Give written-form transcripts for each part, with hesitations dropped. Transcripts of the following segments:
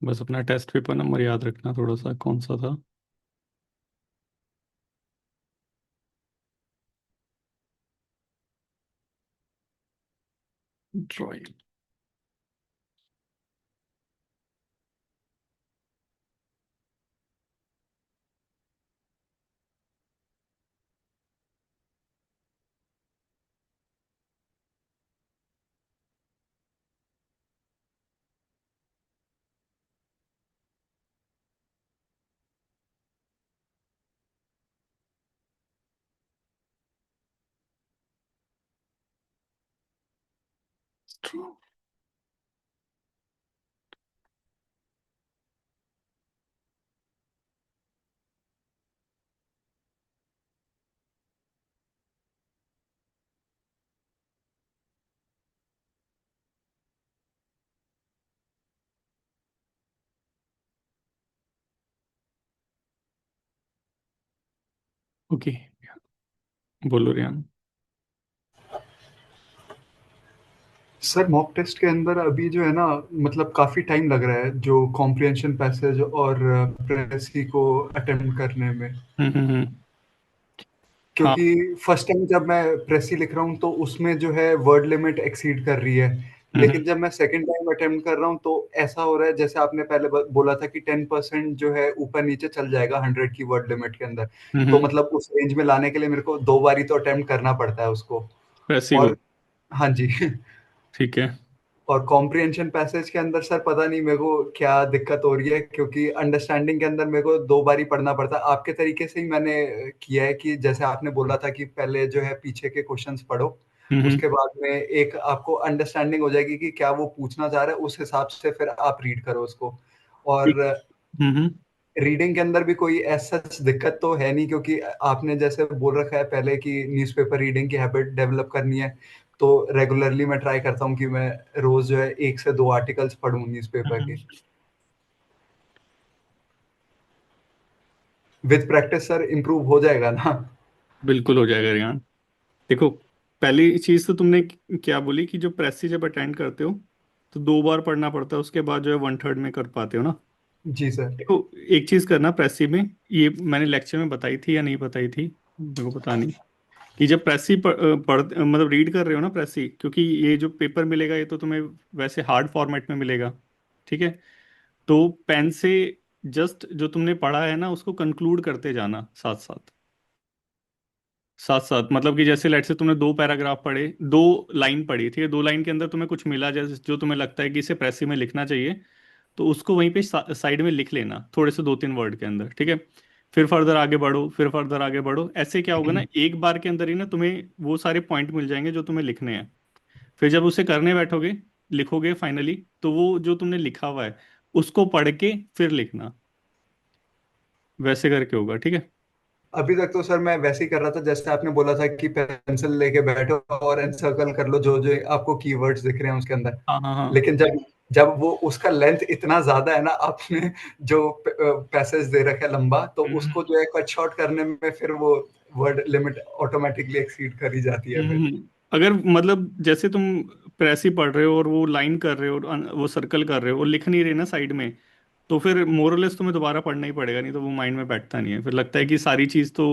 बस अपना test paper number याद रखना थोड़ा सा, कौन सा था। ड्राइंग। ओके, बोलो रियान। सर मॉक टेस्ट के अंदर अभी जो है ना, मतलब काफी टाइम लग रहा है जो कॉम्प्रिहेंशन पैसेज और प्रेसी को अटेम्प्ट करने में। हम्म। हाँ। क्योंकि फर्स्ट टाइम जब मैं प्रेसी लिख रहा हूँ तो उसमें जो है वर्ड लिमिट एक्सीड कर रही है। हम्म लेकिन जब मैं सेकंड टाइम अटेम्प्ट कर रहा हूँ तो ऐसा हो रहा है जैसे आपने पहले बोला था कि 10% जो है ऊपर नीचे चल जाएगा 100 की वर्ड लिमिट के अंदर। तो हम्म। मतलब उस रेंज में लाने के लिए मेरे को दो बारी तो अटेम्प्ट करना पड़ता है उसको। प्रेसी को। और हाँ जी। ठीक है। और कॉम्प्रिहेंशन पैसेज के अंदर सर पता नहीं मेरे को क्या दिक्कत हो रही है, क्योंकि अंडरस्टैंडिंग के अंदर मेरे को दो बार ही पढ़ना पड़ता है। आपके तरीके से ही मैंने किया है कि जैसे आपने बोला था कि पहले जो है पीछे के क्वेश्चंस पढ़ो, हम्म। उसके बाद में एक आपको अंडरस्टैंडिंग हो जाएगी कि क्या वो पूछना चाह रहा है, उस हिसाब से फिर आप रीड करो उसको। ठीक। और हम्म। रीडिंग के अंदर भी कोई ऐसा सच दिक्कत तो है नहीं, क्योंकि आपने जैसे बोल रखा है पहले कि न्यूज़पेपर रीडिंग की हैबिट डेवलप करनी है। तो रेगुलरली मैं ट्राई करता हूँ कि मैं रोज जो है एक से दो आर्टिकल्स पढूं न्यूज़पेपर के। हम्म। विद प्रैक्टिस सर इम्प्रूव हो जाएगा ना? बिल्कुल हो जाएगा रियान। देखो, पहली चीज तो तुमने क्या बोली कि जो प्रेसी जब अटेंड करते हो तो दो बार पढ़ना पड़ता है, उसके बाद जो है वन थर्ड में कर पाते हो ना। जी सर। देखो, एक चीज करना प्रेसी में, ये मैंने लेक्चर में बताई थी या नहीं बताई थी मेरे को पता नहीं, कि जब प्रेसी पढ़ मतलब रीड कर रहे हो ना प्रेसी, क्योंकि ये जो पेपर मिलेगा ये तो तुम्हें वैसे हार्ड फॉर्मेट में मिलेगा। ठीक है। तो पेन से जस्ट जो तुमने पढ़ा है ना उसको कंक्लूड करते जाना साथ साथ। साथ साथ मतलब कि जैसे लेट से तुमने दो पैराग्राफ पढ़े, दो लाइन पढ़ी, ठीक है, दो लाइन के अंदर तुम्हें कुछ मिला जैसे जो तुम्हें लगता है कि इसे प्रेसी में लिखना चाहिए, तो उसको वहीं पे साइड में लिख लेना थोड़े से दो तीन वर्ड के अंदर। ठीक है। फिर फर्दर आगे बढ़ो, फिर फर्दर आगे बढ़ो, ऐसे क्या होगा ना, एक बार के अंदर ही ना तुम्हें वो सारे पॉइंट मिल जाएंगे जो तुम्हें लिखने हैं। फिर जब उसे करने बैठोगे, लिखोगे फाइनली, तो वो जो तुमने लिखा हुआ है उसको पढ़ के फिर लिखना, वैसे करके होगा। ठीक है। अभी तक तो सर मैं वैसे ही कर रहा था जैसे आपने बोला था कि पेंसिल लेके बैठो और एनसर्कल कर लो जो जो आपको कीवर्ड्स दिख रहे हैं उसके अंदर। हाँ हाँ हाँ। लेकिन जब जब वो उसका लेंथ इतना ज्यादा है ना, आपने जो पैसेज दे रखा है लंबा, तो हम्म। उसको जो है कट शॉर्ट करने में फिर वो वर्ड लिमिट ऑटोमेटिकली एक्सीड कर ही जाती है फिर। अगर मतलब जैसे तुम प्रेस ही पढ़ रहे हो और वो लाइन कर रहे हो और वो सर्कल कर रहे हो और लिख नहीं रहे ना साइड में, तो फिर मोरलेस तुम्हें दोबारा पढ़ना ही पड़ेगा, नहीं तो वो माइंड में बैठता नहीं है, फिर लगता है कि सारी चीज़ तो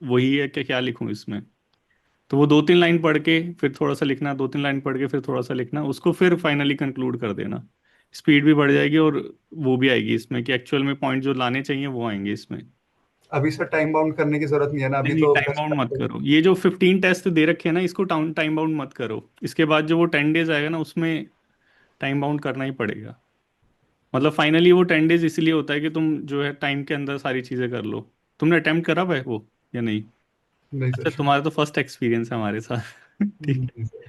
वही है कि क्या लिखूं इसमें। तो वो दो तीन लाइन पढ़ के फिर थोड़ा सा लिखना, दो तीन लाइन पढ़ के फिर थोड़ा सा लिखना, उसको फिर फाइनली कंक्लूड कर देना। स्पीड भी बढ़ जाएगी और वो भी आएगी इसमें कि एक्चुअल में पॉइंट जो लाने चाहिए वो आएंगे इसमें। अभी सर टाइम बाउंड करने की जरूरत नहीं है ना, नहीं अभी नहीं, तो टाइम बस बाउंड मत करो, ये जो 15 टेस्ट दे रखे हैं ना इसको टाउन टाइम बाउंड मत करो। इसके बाद जो वो 10 डेज आएगा ना उसमें टाइम बाउंड करना ही पड़ेगा। मतलब फाइनली वो 10 डेज इसलिए होता है कि तुम जो है टाइम के अंदर सारी चीज़ें कर लो। तुमने अटेम्प्ट करा हुआ है वो या नहीं? नहीं अच्छा, सर। तुम्हारा तो फर्स्ट एक्सपीरियंस है हमारे साथ। ठीक है। नहीं सर,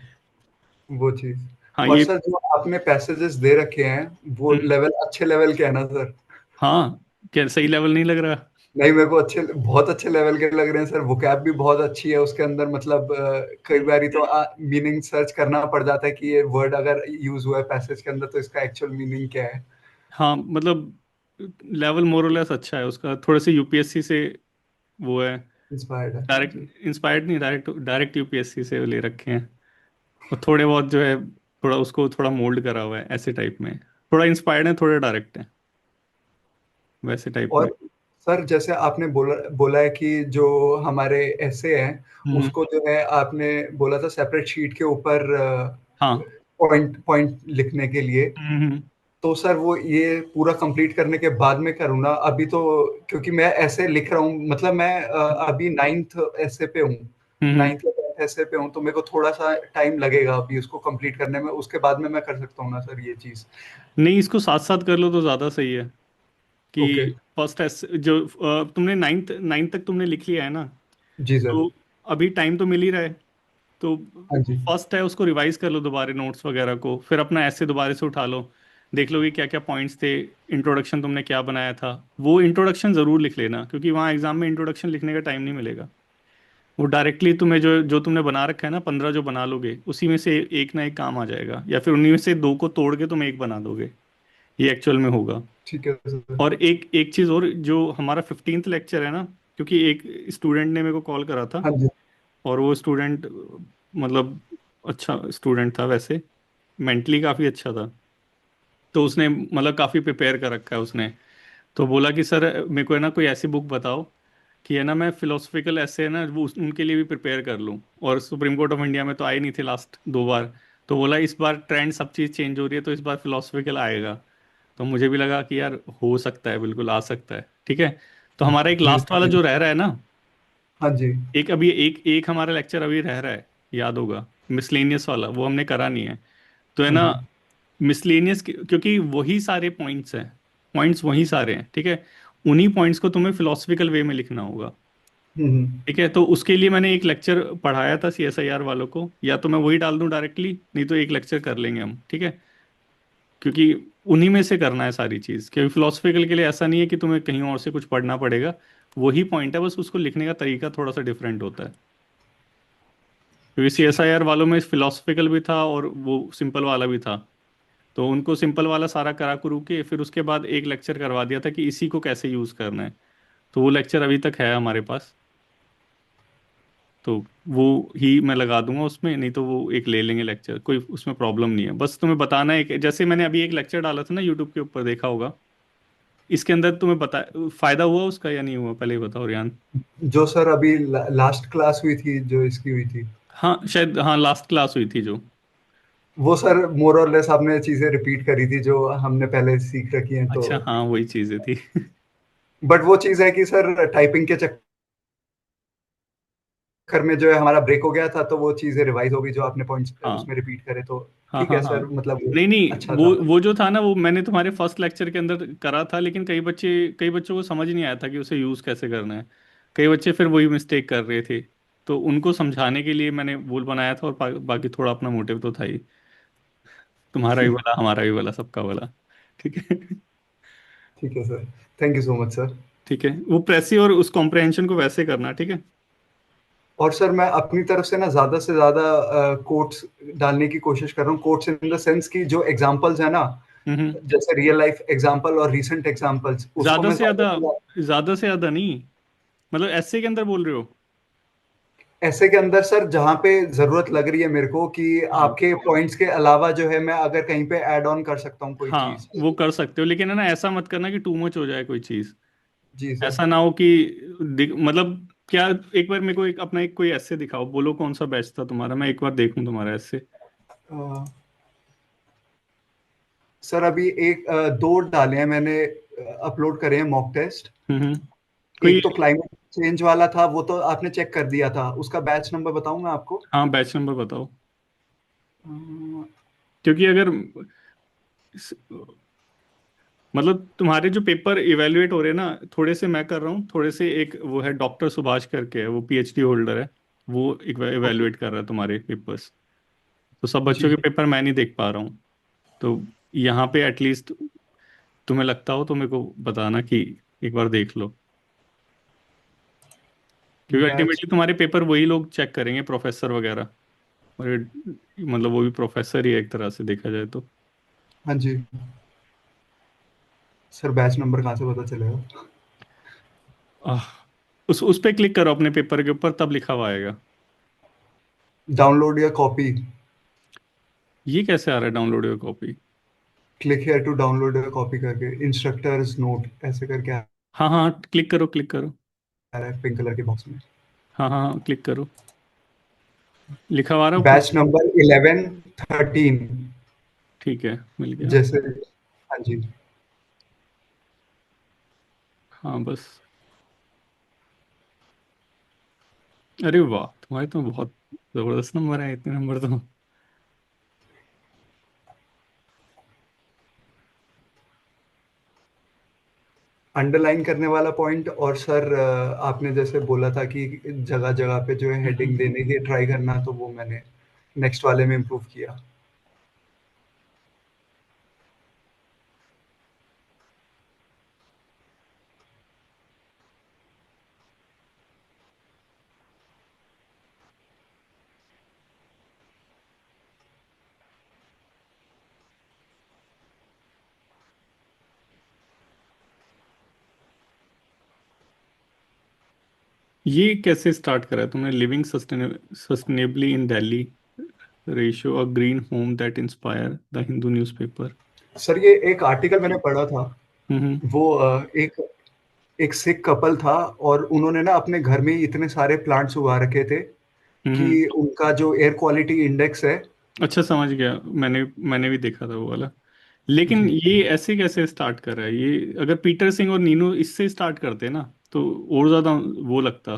वो चीज। हाँ और ये। सर जो आपने पैसेजेस दे रखे हैं वो हम्म, लेवल अच्छे लेवल के है ना सर? हाँ। क्या सही लेवल नहीं लग रहा? नहीं, मेरे को अच्छे, बहुत अच्छे लेवल के लग रहे हैं सर। वोकैब भी बहुत अच्छी है उसके अंदर, मतलब कई हम्म, बारी तो मीनिंग सर्च करना पड़ जाता है कि ये वर्ड अगर यूज हुआ है पैसेज के अंदर तो इसका एक्चुअल मीनिंग क्या है। हाँ मतलब लेवल मोरलेस अच्छा है उसका, थोड़े से यूपीएससी से वो है। इंस्पायर्ड है, हाँ डायरेक्ट जी। इंस्पायर्ड नहीं, डायरेक्ट डायरेक्ट यूपीएससी से ले रखे हैं। और थोड़े बहुत जो है थोड़ा उसको थोड़ा मोल्ड करा हुआ है ऐसे टाइप में। थोड़ा इंस्पायर्ड है, थोड़े डायरेक्ट है। वैसे टाइप में। और सर जैसे आपने बोला बोला है कि जो हमारे ऐसे हैं हम्म। उसको जो है आपने बोला था सेपरेट शीट के ऊपर हाँ। पॉइंट पॉइंट लिखने के लिए। हम्म। तो सर वो ये पूरा कंप्लीट करने के बाद में करूँ ना अभी तो, क्योंकि मैं ऐसे लिख रहा हूँ मतलब मैं अभी नाइन्थ ऐसे पे हूँ, हम्म। नाइन्थ या टेंथ ऐसे पे हूँ, तो मेरे को थोड़ा सा टाइम लगेगा अभी उसको कंप्लीट करने में, उसके बाद में मैं कर सकता हूँ ना सर ये चीज़? नहीं, इसको साथ साथ कर लो तो ज़्यादा सही है। ओके। कि फर्स्ट एस जो तुमने नाइन्थ नाइन्थ तक तुमने लिख लिया है ना, जी सर। तो अभी टाइम तो मिल ही रहा है। तो हाँ जी। फर्स्ट है उसको रिवाइज कर लो दोबारा, नोट्स वगैरह को, फिर अपना ऐसे दोबारा से उठा लो। देख लो कि क्या क्या पॉइंट्स थे, इंट्रोडक्शन तुमने क्या बनाया था। वो इंट्रोडक्शन ज़रूर लिख लेना, क्योंकि वहाँ एग्जाम में इंट्रोडक्शन लिखने का टाइम नहीं मिलेगा। वो डायरेक्टली तुम्हें जो जो तुमने बना रखा है ना, 15 जो बना लोगे, उसी में से एक ना एक काम आ जाएगा, या फिर उन्हीं में से दो को तोड़ के तुम एक बना दोगे। ये एक्चुअल में होगा। ठीक है सर। और एक एक चीज़ और, जो हमारा 15th लेक्चर है ना, क्योंकि एक स्टूडेंट ने मेरे को कॉल करा था, हाँ जी। और वो स्टूडेंट मतलब अच्छा स्टूडेंट था वैसे, मेंटली काफ़ी अच्छा था। तो उसने मतलब काफ़ी प्रिपेयर कर रखा है उसने। तो बोला कि सर मेरे को है ना कोई ऐसी बुक बताओ कि है ना मैं फिलोसफिकल ऐसे है ना वो उनके लिए भी प्रिपेयर कर लूँ। और सुप्रीम कोर्ट ऑफ इंडिया में तो आए नहीं थे लास्ट 2 बार। तो बोला इस बार ट्रेंड सब चीज़ चेंज हो रही है, तो इस बार फिलोसफिकल आएगा। तो मुझे भी लगा कि यार हो सकता है, बिल्कुल आ सकता है, ठीक है। तो हमारा एक जी लास्ट वाला सर। जो रह रहा है ना, हाँ जी। एक अभी एक एक हमारा लेक्चर अभी रह रहा है, याद होगा, मिसलेनियस वाला, वो हमने करा नहीं है। तो है हाँ ना, जी। मिसलेनियस क्योंकि वही सारे पॉइंट्स हैं, पॉइंट्स वही सारे हैं, ठीक है। उन्हीं पॉइंट्स को तुम्हें फिलोसफिकल वे में लिखना होगा। हम्म। ठीक है, तो उसके लिए मैंने एक लेक्चर पढ़ाया था CSIR वालों को, या तो मैं वही डाल दूं डायरेक्टली, नहीं तो एक लेक्चर कर लेंगे हम, ठीक है। क्योंकि उन्हीं में से करना है सारी चीज़, क्योंकि फिलोसफिकल के लिए ऐसा नहीं है कि तुम्हें कहीं और से कुछ पढ़ना पड़ेगा। वही पॉइंट है, बस उसको लिखने का तरीका थोड़ा सा डिफरेंट होता है। क्योंकि ठीक। CSIR वालों में फिलोसफिकल भी था और वो सिंपल वाला भी था। तो उनको सिंपल वाला सारा करा करू के फिर उसके बाद एक लेक्चर करवा दिया था कि इसी को कैसे यूज़ करना है। तो वो लेक्चर अभी तक है हमारे पास। तो वो ही मैं लगा दूंगा उसमें, नहीं तो वो एक ले लेंगे लेक्चर, कोई उसमें प्रॉब्लम नहीं है। बस तुम्हें बताना है कि जैसे मैंने अभी एक लेक्चर डाला था ना यूट्यूब के ऊपर, देखा होगा। इसके अंदर तुम्हें बता फायदा हुआ उसका या नहीं हुआ, पहले ही बताओ रियान। जो सर अभी लास्ट क्लास हुई थी जो इसकी हुई थी, हाँ शायद, हाँ लास्ट क्लास हुई थी जो। वो सर मोर और लेस आपने चीजें रिपीट करी थी जो हमने पहले सीख रखी हैं तो। अच्छा हाँ, वही चीज़ें थी। बट वो चीज है कि सर टाइपिंग के चक्कर में जो है हमारा ब्रेक हो गया था, तो वो चीजें रिवाइज हो गई जो आपने पॉइंट्स हाँ उसमें रिपीट करे, तो हाँ ठीक हाँ है हाँ। सर, मतलब वो नहीं नहीं, अच्छा वो था। वो जो था ना, वो मैंने तुम्हारे फर्स्ट लेक्चर के अंदर करा था, लेकिन कई बच्चों को समझ नहीं आया था कि उसे यूज़ कैसे करना है। कई बच्चे फिर वही मिस्टेक कर रहे थे। तो उनको समझाने के लिए मैंने वूल बनाया था, और बाकी थोड़ा अपना मोटिव तो था ही। तुम्हारा भी भला, हमारा भी भला, सबका भला। ठीक है। ठीक है sir. Thank you so much sir. ठीक है, वो प्रेसी और उस कॉम्प्रहेंशन को वैसे करना, ठीक है। और सर मैं अपनी तरफ से ज्यादा कोट्स डालने की कोशिश कर रहा हूँ, कोट्स इन द सेंस की जो एग्जांपल्स है ना, हम्म। जैसे रियल लाइफ एग्जांपल और रीसेंट एग्जांपल्स, उसको ज्यादा मैं से ज्यादा, ज्यादा ज्यादा से ज्यादा नहीं, मतलब ऐसे के अंदर बोल रहे हो। ऐसे के अंदर सर जहां पे जरूरत लग रही है मेरे को कि हाँ आपके पॉइंट्स के अलावा जो है मैं अगर कहीं पे ऐड ऑन कर सकता हूँ कोई हाँ, चीज। वो कर सकते हो, लेकिन है ना ऐसा मत करना कि टू मच हो जाए कोई चीज। जी सर। ऐसा ना हो कि मतलब क्या, एक बार मेरे को एक अपना एक कोई ऐसे दिखाओ, बोलो कौन सा बैच था तुम्हारा, मैं एक बार देखूं तुम्हारा ऐसे। अ, सर अभी दो डाले हैं मैंने, अपलोड करे हैं मॉक टेस्ट। कोई। एक तो क्लाइमेट चेंज वाला था, वो तो आपने चेक कर दिया था, उसका बैच नंबर बताऊं मैं आपको? हाँ, बैच नंबर बताओ। अ, क्योंकि अगर मतलब तुम्हारे जो पेपर इवेलुएट हो रहे हैं ना, थोड़े से मैं कर रहा हूँ, थोड़े से एक वो है डॉक्टर सुभाष करके है, वो PhD होल्डर है। वो ओके। इवेलुएट कर रहा है तुम्हारे पेपर्स। तो सब जी बच्चों के जी। पेपर मैं नहीं देख पा रहा हूँ। तो यहाँ पे एटलीस्ट तुम्हें लगता हो तो मेरे को बताना कि एक बार देख लो। क्योंकि बैच। अल्टीमेटली तुम्हारे पेपर वही लोग चेक करेंगे, प्रोफेसर वगैरह। और मतलब वो भी प्रोफेसर ही है एक तरह से देखा जाए तो। हाँ जी। सर बैच नंबर कहाँ से पता चलेगा? आह, उस पे क्लिक करो अपने पेपर के ऊपर, तब लिखा हुआ आएगा। डाउनलोड या कॉपी? ये कैसे आ रहा है download your copy? Click here to download copy करके इंस्ट्रक्टर्स नोट ऐसे करके आ हाँ हाँ, क्लिक करो क्लिक करो। रहा है पिंक कलर के बॉक्स में। हाँ हाँ हाँ, क्लिक करो। लिखा हुआ आ रहा है ऊपर। Batch number 1113। ठीक है, मिल गया। जैसे, हाँ जी। हाँ बस। अरे वाह, तुम्हारे तो बहुत जबरदस्त नंबर है, इतने नंबर तो। अंडरलाइन करने वाला पॉइंट, और सर आपने जैसे बोला था कि जगह जगह पे जो है हेडिंग हम्म। देने की ट्राई करना, तो वो मैंने नेक्स्ट वाले में इम्प्रूव किया। ये कैसे स्टार्ट करा है तुमने? Living sustainably in Delhi, ratio a green home that inspire the Hindu newspaper. Sir ये एक आर्टिकल मैंने पढ़ा था। हम्म वो एक एक सिख कपल था, और उन्होंने ना अपने घर में ही इतने सारे प्लांट्स उगा रखे थे हम्म। कि उनका जो एयर क्वालिटी इंडेक्स है। अच्छा, समझ गया। मैंने मैंने भी देखा था वो वाला। लेकिन जी। ये ऐसे कैसे स्टार्ट कर रहा है ये? अगर पीटर सिंह और नीनू इससे स्टार्ट करते ना तो और ज्यादा वो लगता।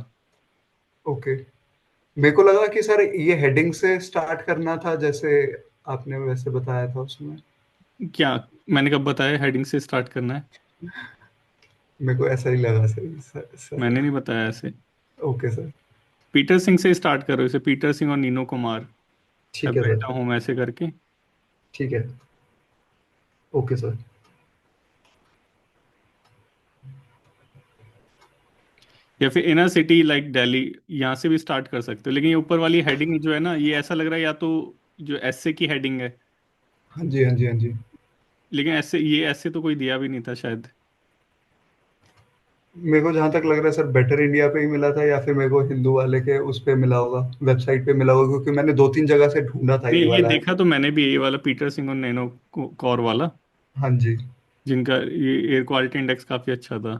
ओके। मेरे को लगा कि सर ये हेडिंग से स्टार्ट करना था, जैसे आपने वैसे बताया था उसमें। क्या? मैंने कब बताया हेडिंग से स्टार्ट करना है? मेरे को ऐसा ही लगा सर। मैंने नहीं बताया ऐसे। Okay sir. पीटर सिंह से स्टार्ट करो इसे, पीटर सिंह और नीनू कुमार। ठीक अब है सर। बैठा हूं मैं ऐसे करके। ठीक है। Okay sir. या फिर इनर सिटी लाइक दिल्ली, यहाँ से भी स्टार्ट कर सकते हो। लेकिन ये ऊपर वाली हेडिंग जो है ना, ये ऐसा लग रहा है या तो जो ऐसे की हेडिंग है। हाँ जी, हाँ जी, हाँ जी। लेकिन ऐसे, ये ऐसे तो कोई दिया भी नहीं था शायद। मेरे को जहाँ तक लग रहा है सर, बेटर इंडिया पे ही मिला था, या फिर मेरे को हिंदू वाले के उस पे मिला होगा, वेबसाइट पे मिला होगा, क्योंकि मैंने 2-3 जगह से ढूँढा था नहीं, ये ये वाला। देखा तो मैंने भी, ये वाला पीटर सिंह और नैनो कौर वाला, हाँ जी, जिनका ये एयर क्वालिटी इंडेक्स काफी अच्छा था।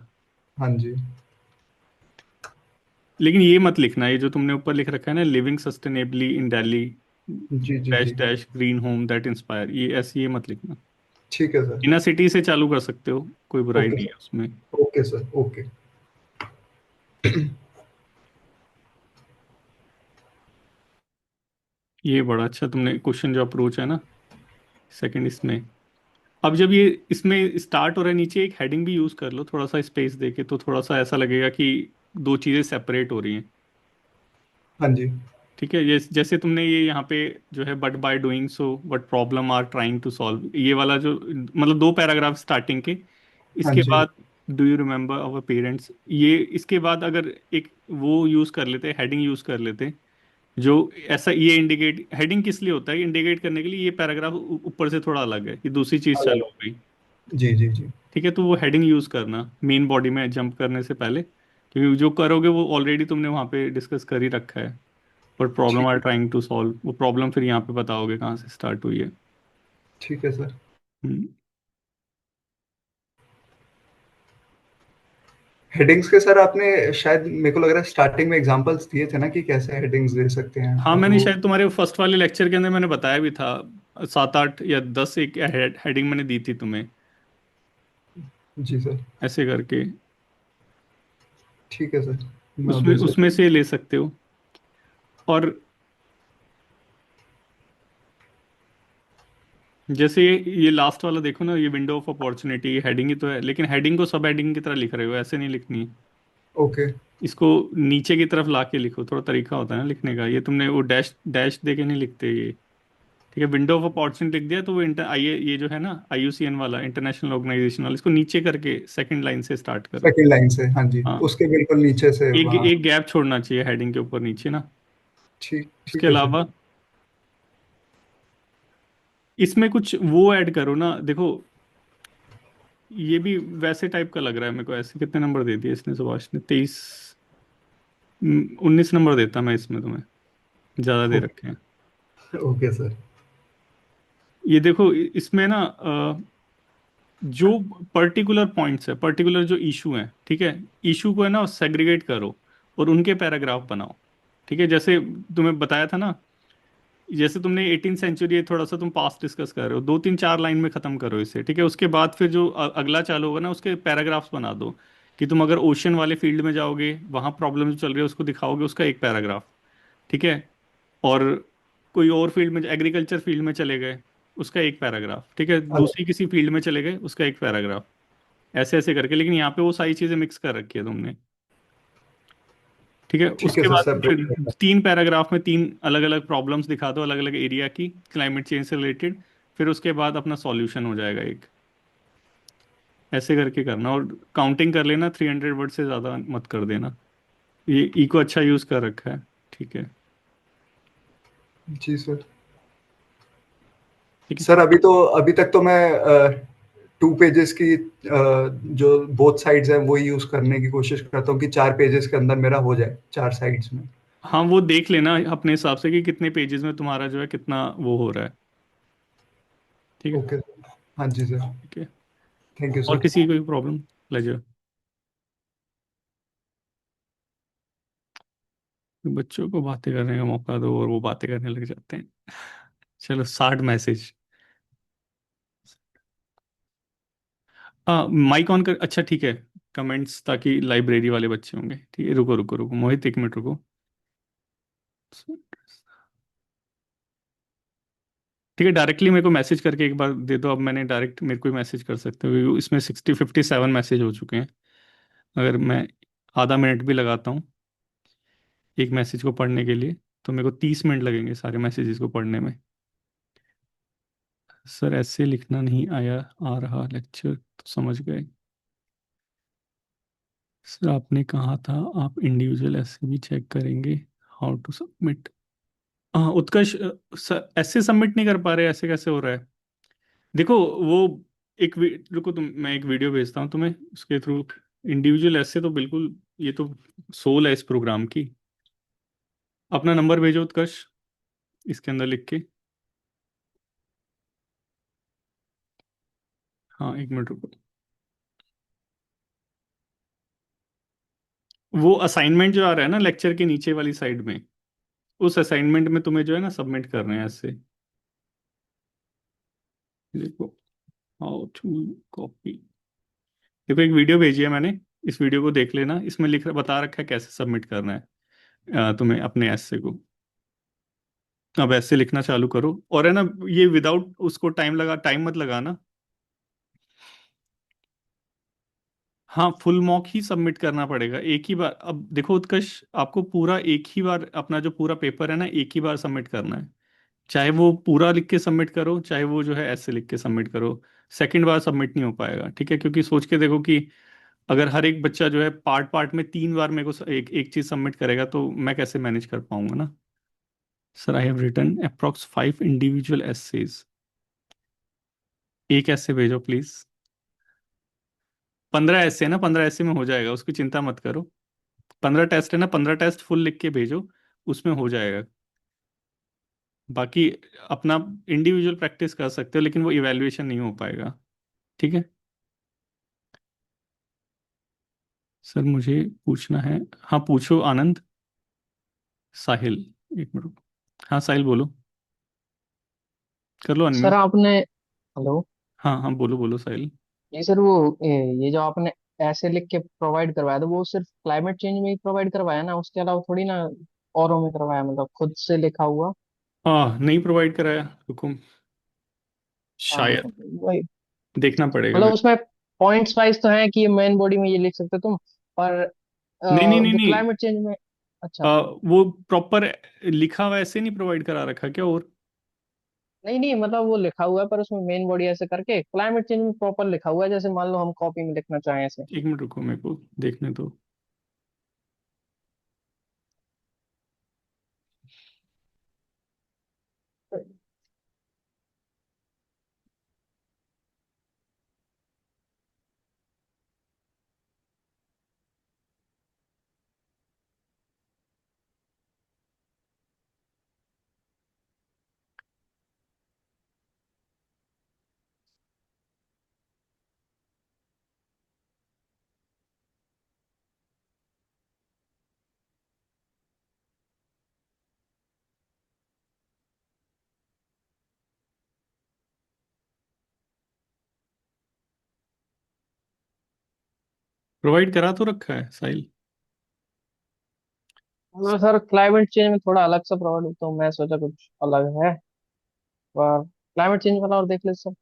हाँ जी। लेकिन ये मत लिखना, ये जो तुमने ऊपर लिख रखा है ना, living sustainably in Delhi G, G, dash G. Dash green home that inspire, ये ऐसे ये मत लिखना। ठीक है सर। इनर सिटी से चालू कर सकते हो, कोई बुराई ओके नहीं है सर। उसमें। Okay sir. ओके। ये बड़ा अच्छा तुमने क्वेश्चन जो अप्रोच है ना, सेकंड इसमें। अब जब ये इसमें स्टार्ट हो रहा है, नीचे एक हेडिंग भी यूज कर लो थोड़ा सा स्पेस देके, तो थोड़ा सा ऐसा लगेगा कि दो चीजें सेपरेट हो रही हैं। हाँ जी, ठीक है, ये जैसे तुमने ये यहाँ पे जो है, but by doing so what problem are trying to solve, ये वाला जो मतलब दो पैराग्राफ स्टार्टिंग के, हाँ इसके जी। बाद do you remember our parents, ये इसके बाद अगर एक वो यूज कर लेते, हेडिंग यूज कर लेते, जो ऐसा, ये इंडिकेट, हेडिंग किस लिए होता है? इंडिकेट करने के लिए ये पैराग्राफ ऊपर से थोड़ा अलग है, ये दूसरी चीज चालू अलग। हो गई। जी, जी, जी। ठीक है, तो वो हेडिंग यूज करना मेन बॉडी में जंप करने से पहले, क्योंकि जो करोगे वो ऑलरेडी तुमने वहां पे डिस्कस कर ही रखा है। बट प्रॉब्लम ठीक आर है। ट्राइंग टू सॉल्व, वो प्रॉब्लम फिर यहाँ पे बताओगे कहाँ से स्टार्ट हुई है। ठीक है सर। हम्म। हेडिंग्स के सर आपने शायद, मेरे को लग रहा है स्टार्टिंग में एग्जांपल्स दिए थे ना कि कैसे हेडिंग्स दे सकते हैं, हाँ, और मैंने वो। शायद तुम्हारे फर्स्ट वाले लेक्चर के अंदर मैंने बताया भी था, 7 8 या 10 एक हेडिंग मैंने दी थी तुम्हें, जी सर। ऐसे करके। ठीक है सर। मैं उसमें उधर से। उसमें से ले सकते हो। और जैसे ये लास्ट वाला देखो ना, ये विंडो ऑफ अपॉर्चुनिटी, ये हेडिंग ही तो है, लेकिन हेडिंग को सब हेडिंग की तरह लिख रहे हो, ऐसे नहीं लिखनी है। ओके। इसको नीचे की तरफ ला के लिखो, थोड़ा तरीका होता है ना लिखने का, ये तुमने वो डैश डैश दे के नहीं लिखते ये। ठीक है, विंडो ऑफ अपॉर्चुनिटी लिख दिया तो वो इंटर ये जो है ना, IUCN वाला, इंटरनेशनल ऑर्गेनाइजेशन वाला, इसको नीचे करके सेकंड लाइन से स्टार्ट करो। सेकंड लाइन से, हाँ जी। हाँ, उसके बिल्कुल नीचे से एक वहाँ। एक गैप छोड़ना चाहिए हेडिंग के ऊपर नीचे ना। ठीक उसके ठीक है सर। अलावा इसमें कुछ वो ऐड करो ना, देखो ये भी वैसे टाइप का लग रहा है मेरे को, ऐसे कितने नंबर दे दिए इसने, सुभाष ने 23, 19 नंबर देता मैं इसमें तुम्हें, ज्यादा दे रखे हैं। Okay sir. ये देखो इसमें ना जो पर्टिकुलर पॉइंट्स है, पर्टिकुलर जो इशू है, ठीक है, इशू को है ना सेग्रीगेट करो और उनके पैराग्राफ बनाओ। ठीक है, जैसे तुम्हें बताया था ना, जैसे तुमने 18th सेंचुरी है, थोड़ा सा तुम पास्ट डिस्कस कर रहे हो, 2 3 4 लाइन में खत्म करो इसे। ठीक है, उसके बाद फिर जो अगला चालू होगा ना, उसके पैराग्राफ्स बना दो। कि तुम अगर ओशन वाले फील्ड में जाओगे, वहाँ प्रॉब्लम जो चल रही है उसको दिखाओगे, उसका एक पैराग्राफ। ठीक है। और कोई और फील्ड में, एग्रीकल्चर फील्ड में चले गए, उसका एक पैराग्राफ। ठीक है, दूसरी अच्छा, किसी फील्ड में चले गए, उसका एक पैराग्राफ। ऐसे ऐसे करके, लेकिन यहाँ पे वो सारी चीजें मिक्स कर रखी है तुमने। ठीक है, ठीक है उसके सर, बाद फिर सेपरेट। 3 पैराग्राफ में 3 अलग अलग प्रॉब्लम्स दिखा दो, अलग अलग एरिया की, क्लाइमेट चेंज से रिलेटेड। फिर उसके बाद अपना सॉल्यूशन हो जाएगा एक। ऐसे करके करना, और काउंटिंग कर लेना, 300 वर्ड से ज़्यादा मत कर देना। ये ई को अच्छा यूज़ कर रखा है। ठीक है। जी सर। ठीक है। सर अभी तक तो मैं 2 पेजेस की जो बोथ साइड्स हैं वही यूज करने की कोशिश करता हूँ कि 4 पेजेस के अंदर मेरा हो जाए, 4 साइड्स में। हाँ, वो देख लेना अपने हिसाब से कि कितने पेजेस में तुम्हारा जो है कितना वो हो रहा है। ठीक है। ओके। हाँ जी सर। ठीक है। थैंक यू और सर। किसी की कोई प्रॉब्लम? प्लेजर। बच्चों को बातें करने का मौका दो और वो बातें करने लग जाते हैं। चलो, 60 मैसेज। माइक ऑन कर, अच्छा ठीक है। कमेंट्स, ताकि लाइब्रेरी वाले बच्चे होंगे। ठीक है, रुको रुको रुको मोहित, 1 मिनट रुको। ठीक है, डायरेक्टली मेरे को मैसेज करके एक बार दे दो। अब मैंने डायरेक्ट, मेरे को ही मैसेज कर सकते हो, इसमें 57 मैसेज हो चुके हैं। अगर मैं आधा मिनट भी लगाता हूँ एक मैसेज को पढ़ने के लिए, तो मेरे को 30 मिनट लगेंगे सारे मैसेजेस को पढ़ने में। सर ऐसे लिखना नहीं आया, आ रहा लेक्चर तो समझ गए। सर आपने कहा था आप इंडिविजुअल ऐसे भी चेक करेंगे, हाउ टू सबमिट। हाँ उत्कर्ष, ऐसे सबमिट नहीं कर पा रहे, ऐसे कैसे हो रहा है? देखो वो रुको, मैं एक वीडियो भेजता हूँ तुम्हें उसके थ्रू। इंडिविजुअल ऐसे तो बिल्कुल, ये तो सोल है इस प्रोग्राम की। अपना नंबर भेजो उत्कर्ष, इसके अंदर लिख के। हाँ, 1 मिनट रुको। वो असाइनमेंट जो आ रहा है ना लेक्चर के नीचे वाली साइड में, उस असाइनमेंट में तुम्हें जो है ना सबमिट करना है ऐसे। देखो, हाउ टू कॉपी। देखो एक वीडियो भेजी है मैंने, इस वीडियो को देख लेना, इसमें बता रखा है कैसे सबमिट करना है तुम्हें अपने ऐसे को। अब ऐसे लिखना चालू करो, और है ना, ये विदाउट उसको टाइम मत लगाना। हाँ, फुल मॉक ही सबमिट करना पड़ेगा एक ही बार। अब देखो उत्कर्ष, आपको पूरा एक ही बार अपना जो पूरा पेपर है ना, एक ही बार सबमिट करना है। चाहे वो पूरा लिख के सबमिट करो, चाहे वो जो है ऐसे लिख के सबमिट करो। सेकंड बार सबमिट नहीं हो पाएगा। ठीक है, क्योंकि सोच के देखो कि अगर हर एक बच्चा जो है पार्ट पार्ट में 3 बार मेरे को एक एक चीज सबमिट करेगा, तो मैं कैसे मैनेज कर पाऊंगा ना। Sir I have written approx 5 individual essays. एक ऐसे भेजो प्लीज। 15 ऐसे है ना, 15 ऐसे में हो जाएगा, उसकी चिंता मत करो। 15 टेस्ट है ना, 15 टेस्ट फुल लिख के भेजो, उसमें हो जाएगा। बाकी अपना इंडिविजुअल प्रैक्टिस कर सकते हो, लेकिन वो इवैल्यूएशन नहीं हो पाएगा। ठीक है। सर मुझे पूछना है। हाँ पूछो आनंद। साहिल, 1 मिनट रुको। हाँ साहिल बोलो, कर लो सर अनम्यूट। आपने हेलो। हाँ हाँ, बोलो बोलो साहिल। ये सर वो ये जो आपने ऐसे लिख के प्रोवाइड करवाया था वो सिर्फ क्लाइमेट चेंज में ही प्रोवाइड करवाया ना, उसके अलावा थोड़ी ना औरों में करवाया, मतलब खुद से लिखा हुआ। नहीं प्रोवाइड कराया, रुको, हाँ शायद वही। देखना पड़ेगा मतलब मेरे। उसमें पॉइंट्स वाइज तो है कि मेन बॉडी में ये लिख सकते हो तुम, पर नहीं नहीं नहीं वो नहीं, क्लाइमेट चेंज में। अच्छा। वो प्रॉपर लिखा हुआ ऐसे नहीं प्रोवाइड करा रखा क्या? और नहीं नहीं, मतलब वो लिखा हुआ है पर उसमें मेन बॉडी ऐसे करके क्लाइमेट चेंज में प्रॉपर लिखा हुआ है, जैसे मान लो हम कॉपी में लिखना चाहें ऐसे। 1 मिनट रुको, मेरे को देखने दो। प्रोवाइड करा तो रखा है साहिल। मतलब सर क्लाइमेट चेंज में थोड़ा अलग सा प्रोवाइड, तो मैं सोचा कुछ अलग है, पर क्लाइमेट चेंज वाला और देख ले सर।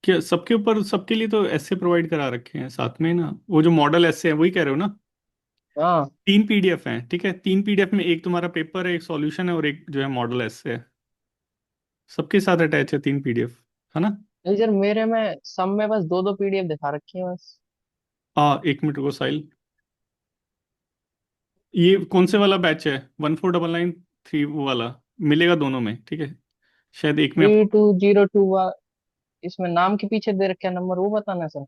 क्या सबके ऊपर, सबके लिए तो ऐसे प्रोवाइड करा रखे हैं साथ में ना, वो जो मॉडल ऐसे है वही कह रहे हो ना? हाँ। 3 PDF हैं, ठीक है, 3 PDF में एक तुम्हारा पेपर है, एक सॉल्यूशन है, और एक जो है मॉडल ऐसे है। सबके साथ अटैच है 3 PDF, है ना? नहीं सर, मेरे में सब में बस दो दो पीडीएफ दिखा रखी है बस। एक मिनट को साहिल, ये कौन से वाला बैच है? 14993 वो वाला मिलेगा दोनों में, ठीक है। शायद एक में 3202, इसमें नाम के पीछे दे रखे नंबर, वो बताना है सर।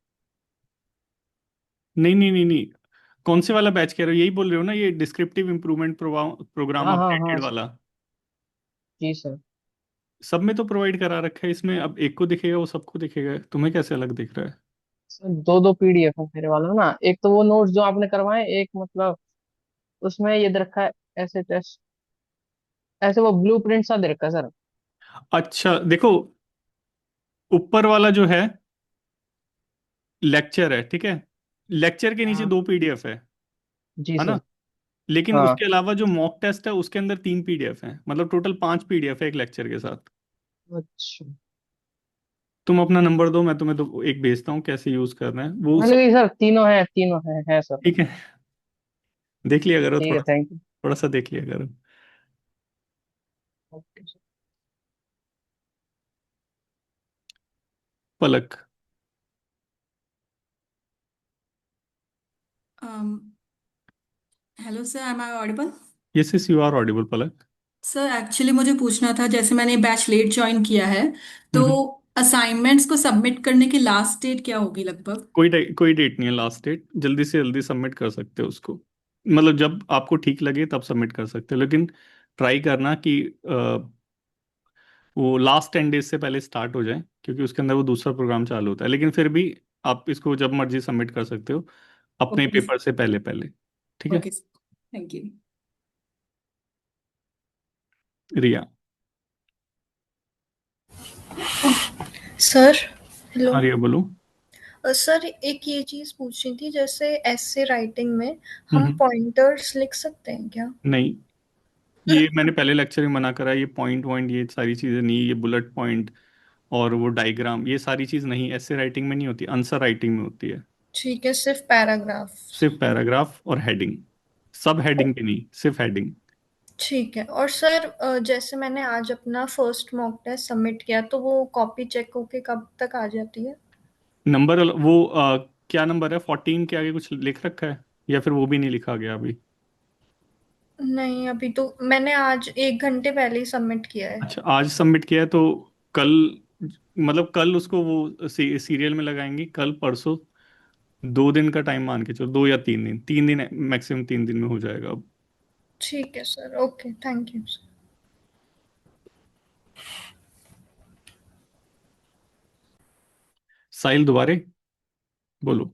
नहीं नहीं नहीं नहीं, कौन से वाला बैच कह रहे हो? यही बोल रहे हो ना, ये डिस्क्रिप्टिव इम्प्रूवमेंट प्रोग्राम हाँ हाँ हाँ अपडेटेड वाला? जी सर। सब में तो प्रोवाइड करा रखा है, इसमें अब एक को दिखेगा वो सबको दिखेगा, तुम्हें कैसे अलग दिख रहा है? सर दो दो पीडीएफ है मेरे वाला ना, एक तो वो नोट्स जो आपने करवाए, एक मतलब उसमें ये दे रखा है ऐसे टेस्ट, ऐसे वो ब्लू प्रिंट सा दे रखा है सर। अच्छा देखो, ऊपर वाला जो है लेक्चर है, ठीक है। लेक्चर के नीचे हाँ 2 PDF जी है ना? सर। लेकिन हाँ। उसके अलावा जो मॉक टेस्ट है उसके अंदर 3 PDF है, मतलब टोटल 5 PDF है एक लेक्चर के साथ। अच्छा। तुम अपना नंबर दो, मैं तुम्हें तो एक भेजता हूँ कैसे यूज करना है वो मैंने सब। कहा सर तीनों है सर। ठीक है, देख लिया करो ठीक है, थोड़ा, थैंक यू। थोड़ा सा देख लिया करो। Okay sir. Palak. Hello sir, am I audible? Yes yes, you are audible Palak. Sir actually मुझे पूछना था, जैसे मैंने बैच लेट ज्वाइन किया है, तो हम्म। असाइनमेंट्स को सबमिट करने की लास्ट डेट क्या होगी लगभग? कोई डेट नहीं है लास्ट डेट, जल्दी से जल्दी सबमिट कर सकते हो उसको, मतलब जब आपको ठीक लगे तब सबमिट कर सकते हो, लेकिन ट्राई करना कि वो लास्ट 10 डेज से पहले स्टार्ट हो जाए, क्योंकि उसके अंदर वो दूसरा प्रोग्राम चालू होता है, लेकिन फिर भी आप इसको जब मर्जी सबमिट कर सकते हो, अपने ओके। पेपर से पहले पहले। ठीक है। Okay, thank you. Riya. Sir hello. हाँ रिया बोलो। सर एक ये चीज़ पूछनी थी, जैसे ऐसे राइटिंग में हम हम्म। पॉइंटर्स लिख सकते हैं क्या? नहीं, ये मैंने पहले लेक्चर में मना करा, ये पॉइंट वॉइंट ये सारी चीज़ें नहीं, ये बुलेट पॉइंट और वो डायग्राम, ये सारी चीज़ नहीं, ऐसे राइटिंग में नहीं होती, आंसर राइटिंग में होती है। ठीक है, सिर्फ पैराग्राफ्स। सिर्फ पैराग्राफ और हेडिंग, सब हेडिंग पे नहीं, सिर्फ हेडिंग। ठीक है। और सर जैसे मैंने आज अपना फर्स्ट मॉक टेस्ट सबमिट किया, तो वो कॉपी चेक होके कब तक आ जाती है? नंबर वो क्या नंबर है? 14 के आगे कुछ लिख रखा है, या फिर वो भी नहीं लिखा गया अभी? नहीं, अभी तो मैंने आज 1 घंटे पहले ही सबमिट किया है। अच्छा, आज सबमिट किया है तो कल, मतलब कल उसको वो सीरियल में लगाएंगे, कल परसों, 2 दिन का टाइम मान के चलो, 2 या 3 दिन, 3 दिन मैक्सिमम, 3 दिन में हो जाएगा अब। ठीक है sir, okay, thank you sir. Sahil दोबारे बोलो।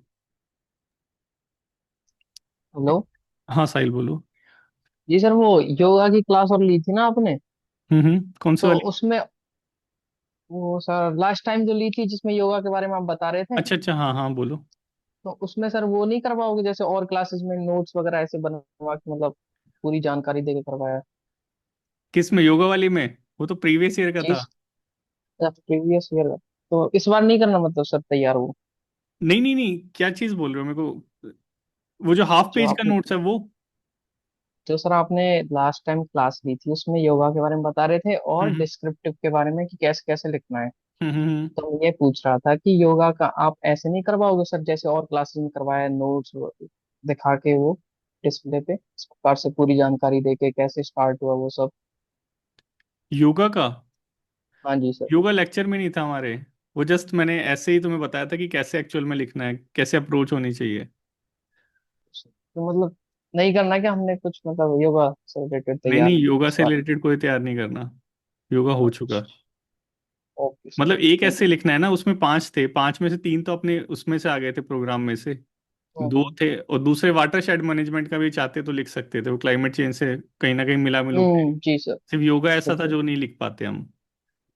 हेलो। हाँ साहिल बोलो। जी सर, वो योगा की क्लास और ली थी ना आपने, कौन से तो वाली? उसमें वो सर लास्ट टाइम जो ली थी जिसमें योगा के बारे में आप बता रहे थे, अच्छा अच्छा, हाँ हाँ बोलो। तो उसमें सर वो नहीं करवाओगे जैसे और क्लासेस में नोट्स वगैरह ऐसे बनवा के, मतलब पूरी जानकारी दे के करवाया? किस में, योगा वाली में? वो तो प्रीवियस ईयर का जी। था। प्रीवियस ईयर, तो इस बार नहीं करना मतलब सर तैयार वो? नहीं नहीं नहीं, क्या चीज़ बोल रहे हो मेरे को? वो जो हाफ जो पेज का आप नोट्स है वो? जो सर आपने लास्ट टाइम क्लास ली थी उसमें योगा के बारे में बता रहे थे और हम्म डिस्क्रिप्टिव के बारे में कि कैसे कैसे लिखना है, हम्म हम्म, हम्म। तो मैं ये पूछ रहा था कि योगा का आप ऐसे नहीं करवाओगे सर जैसे और क्लासेस में करवाया, नोट्स दिखा के वो डिस्प्ले पे इस प्रकार से पूरी जानकारी दे के कैसे स्टार्ट हुआ वो सब? योगा का? हाँ जी सर। योगा लेक्चर में नहीं था हमारे, वो जस्ट मैंने ऐसे ही तुम्हें बताया था कि कैसे एक्चुअल में लिखना है, कैसे अप्रोच होनी चाहिए। तो मतलब नहीं करना क्या हमने कुछ मतलब योगा से रिलेटेड नहीं तैयार नहीं, योगा इस से बार? रिलेटेड कोई तैयार नहीं करना, योगा हो चुका। अच्छा। Okay sir. मतलब एक थैंक ऐसे लिखना है ना, उसमें 5 थे, 5 में से 3 तो अपने उसमें से आ गए थे, प्रोग्राम में से दो यू। थे, और दूसरे वाटर शेड मैनेजमेंट का भी चाहते तो लिख सकते थे, वो क्लाइमेट चेंज से कहीं ना कहीं मिला मिलू के। जी सर। सिर्फ योगा ऐसा था बिल्कुल। जो नहीं लिख पाते हम,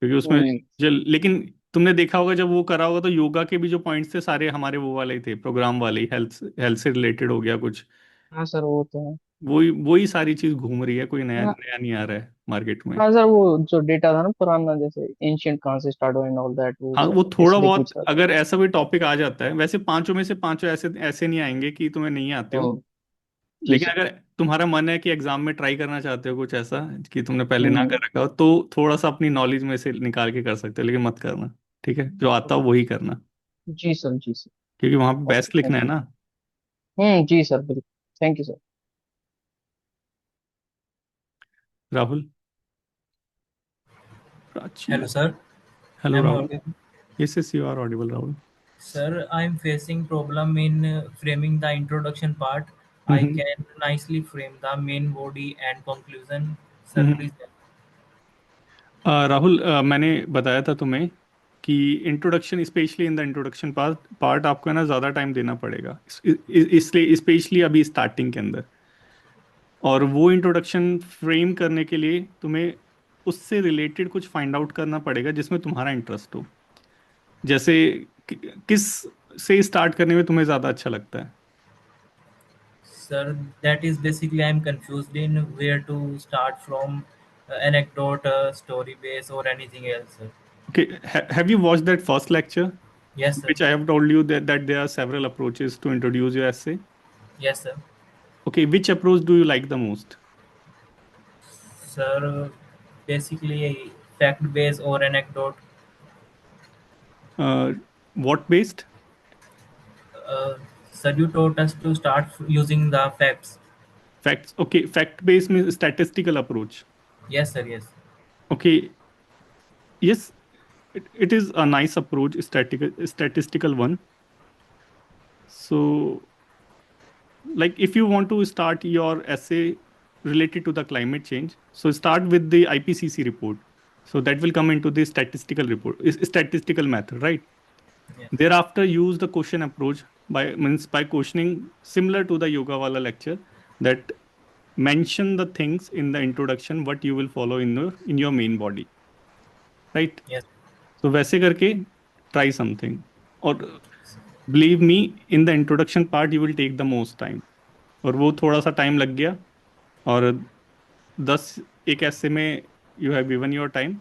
क्योंकि उसमें हम्म। जो, लेकिन तुमने देखा होगा जब वो करा होगा तो योगा के भी जो पॉइंट्स थे सारे हमारे वो वाले ही थे, प्रोग्राम वाले ही, हेल्थ हेल्थ से रिलेटेड हो गया कुछ। हाँ सर वो तो है। वही वही सारी चीज घूम रही है, कोई नया हाँ। नया नहीं आ रहा है मार्केट में। हाँ सर वो जो डेटा था ना पुराना, जैसे एंशियंट कहाँ से स्टार्ट हुआ एंड ऑल दैट, वो हाँ, सब वो थोड़ा इसलिए बहुत पूछ रहा था। अगर ऐसा कोई टॉपिक आ जाता है, वैसे पांचों में से पांचों ऐसे ऐसे नहीं आएंगे कि तुम्हें नहीं आते हो। तो जी लेकिन सर। अगर तुम्हारा मन है कि एग्जाम में ट्राई करना चाहते हो कुछ ऐसा कि तुमने पहले ना हम्म। कर रखा हो, तो थोड़ा सा अपनी नॉलेज में से निकाल के कर सकते हो, लेकिन मत करना। ठीक है, जो आता हो वही करना, जी सर, जी सर। क्योंकि वहां पे ओके बेस्ट लिखना थैंक है यू। ना। जी सर बिल्कुल। Thank you sir. Rahul, Prachi. Hello, sir. Hello Am I Rahul. audible? Yes yes, you are audible Rahul. Sir, I'm facing problem in framing the introduction part. I hmm can nicely frame the main body and conclusion. Sir, hmm. please help. Rahul, मैंने बताया था तुम्हें कि introduction, specially in the introduction part part आपको है ना ज़्यादा time देना पड़ेगा, इसलिए स्पेशली अभी स्टार्टिंग के अंदर। और वो इंट्रोडक्शन फ्रेम करने के लिए तुम्हें उससे रिलेटेड कुछ फाइंड आउट करना पड़ेगा जिसमें तुम्हारा इंटरेस्ट हो। जैसे किस से स्टार्ट करने में तुम्हें ज़्यादा अच्छा लगता है? Sir, that is basically I'm confused in where to start from, anecdote, story base, or anything else, sir. Okay, have you watch that first lecture Yes, sir. which I have told you that there are several approaches to introduce your essay? Yes, sir. Okay, which approach do you like the most? Sir, basically fact base or anecdote. Uh, what based? Uh, Sir, you taught us to start using the facts. Facts. Okay, fact based means statistical approach. Yes, sir. Yes. Okay, yes, it is a nice approach, statistical one. So, like if you want to start your essay related to the climate change, so start with the IPCC report. So that will come into the statistical report, statistical method, right? Yes. Thereafter, use the question approach by means by questioning similar to the yoga wala lecture, that mention the things in the introduction what you will follow in your main body, right? Yes. So वैसे करके try something, और believe me, in the introduction part you will take the most time, और वो थोड़ा सा time लग गया, और 10 एक ऐसे में you have given your time,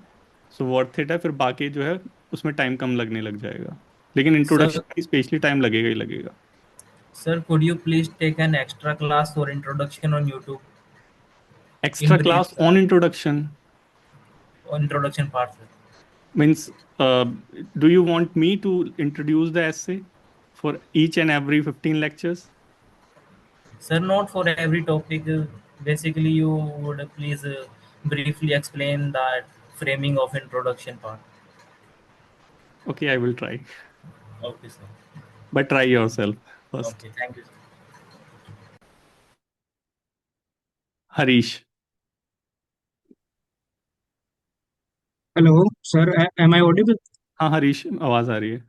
so worth it है। फिर बाकी जो है उसमें टाइम कम लगने लग जाएगा, लेकिन इंट्रोडक्शन Sir, में स्पेशली टाइम लगेगा ही लगेगा। Sir, could you please take an extra class or introduction on YouTube extra in brief, class on introduction on introduction part, sir? Means, do you want me to introduce the essay for each and every 15 lectures? Sir, not for every topic. Basically, you would please briefly explain that framing of introduction part. Okay, I will try, Okay, sir. but try yourself first. Okay, thank you, sir. Harish. Hello sir, am I audible? हाँ हरीश, आवाज आ रही है।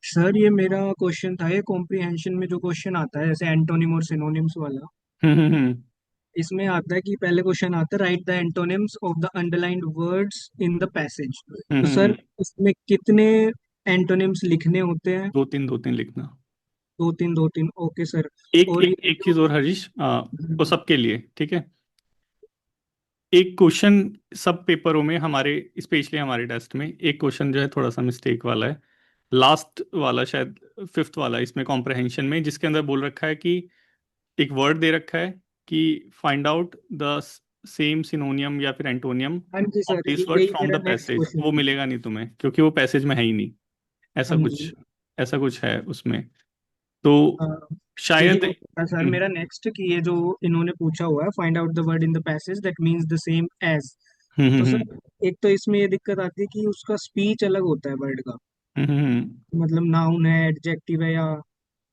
Sir ये मेरा question था, ये comprehension में जो क्वेश्चन आता है जैसे एंटोनिम और सिनोनिम्स वाला, हम्म। इसमें आता है कि पहले क्वेश्चन आता है right the antonyms of the underlined words in the passage. तो हम्म। सर इसमें कितने एंटोनिम्स लिखने होते हैं? दो तीन लिखना। दो तीन, दो तीन, ओके सर। एक और एक ये एक जो चीज और हरीश, वो सबके लिए ठीक है। एक क्वेश्चन सब पेपरों में हमारे, स्पेशली हमारे टेस्ट में, एक क्वेश्चन जो है थोड़ा सा मिस्टेक वाला है, लास्ट वाला शायद, फिफ्थ वाला इसमें कॉम्प्रहेंशन में, जिसके अंदर बोल रखा है कि एक वर्ड दे रखा है कि फाइंड आउट द सेम सिनोनियम या फिर एंटोनियम हाँ जी ऑफ सर, दिस वर्ड यही फ्रॉम मेरा द नेक्स्ट पैसेज। क्वेश्चन वो था। मिलेगा नहीं तुम्हें, क्योंकि वो पैसेज में है ही नहीं। ऐसा हाँ कुछ, जी। ऐसा कुछ है उसमें, तो हाँ, यही शायद। क्वेश्चन था सर मेरा नेक्स्ट, कि ये जो इन्होंने पूछा हुआ है find out the word in the passage that means the same as. तो हम्म। सर एक तो इसमें ये दिक्कत आती है कि उसका स्पीच अलग होता है वर्ड का, हम्म। मतलब नाउन है, एडजेक्टिव है, या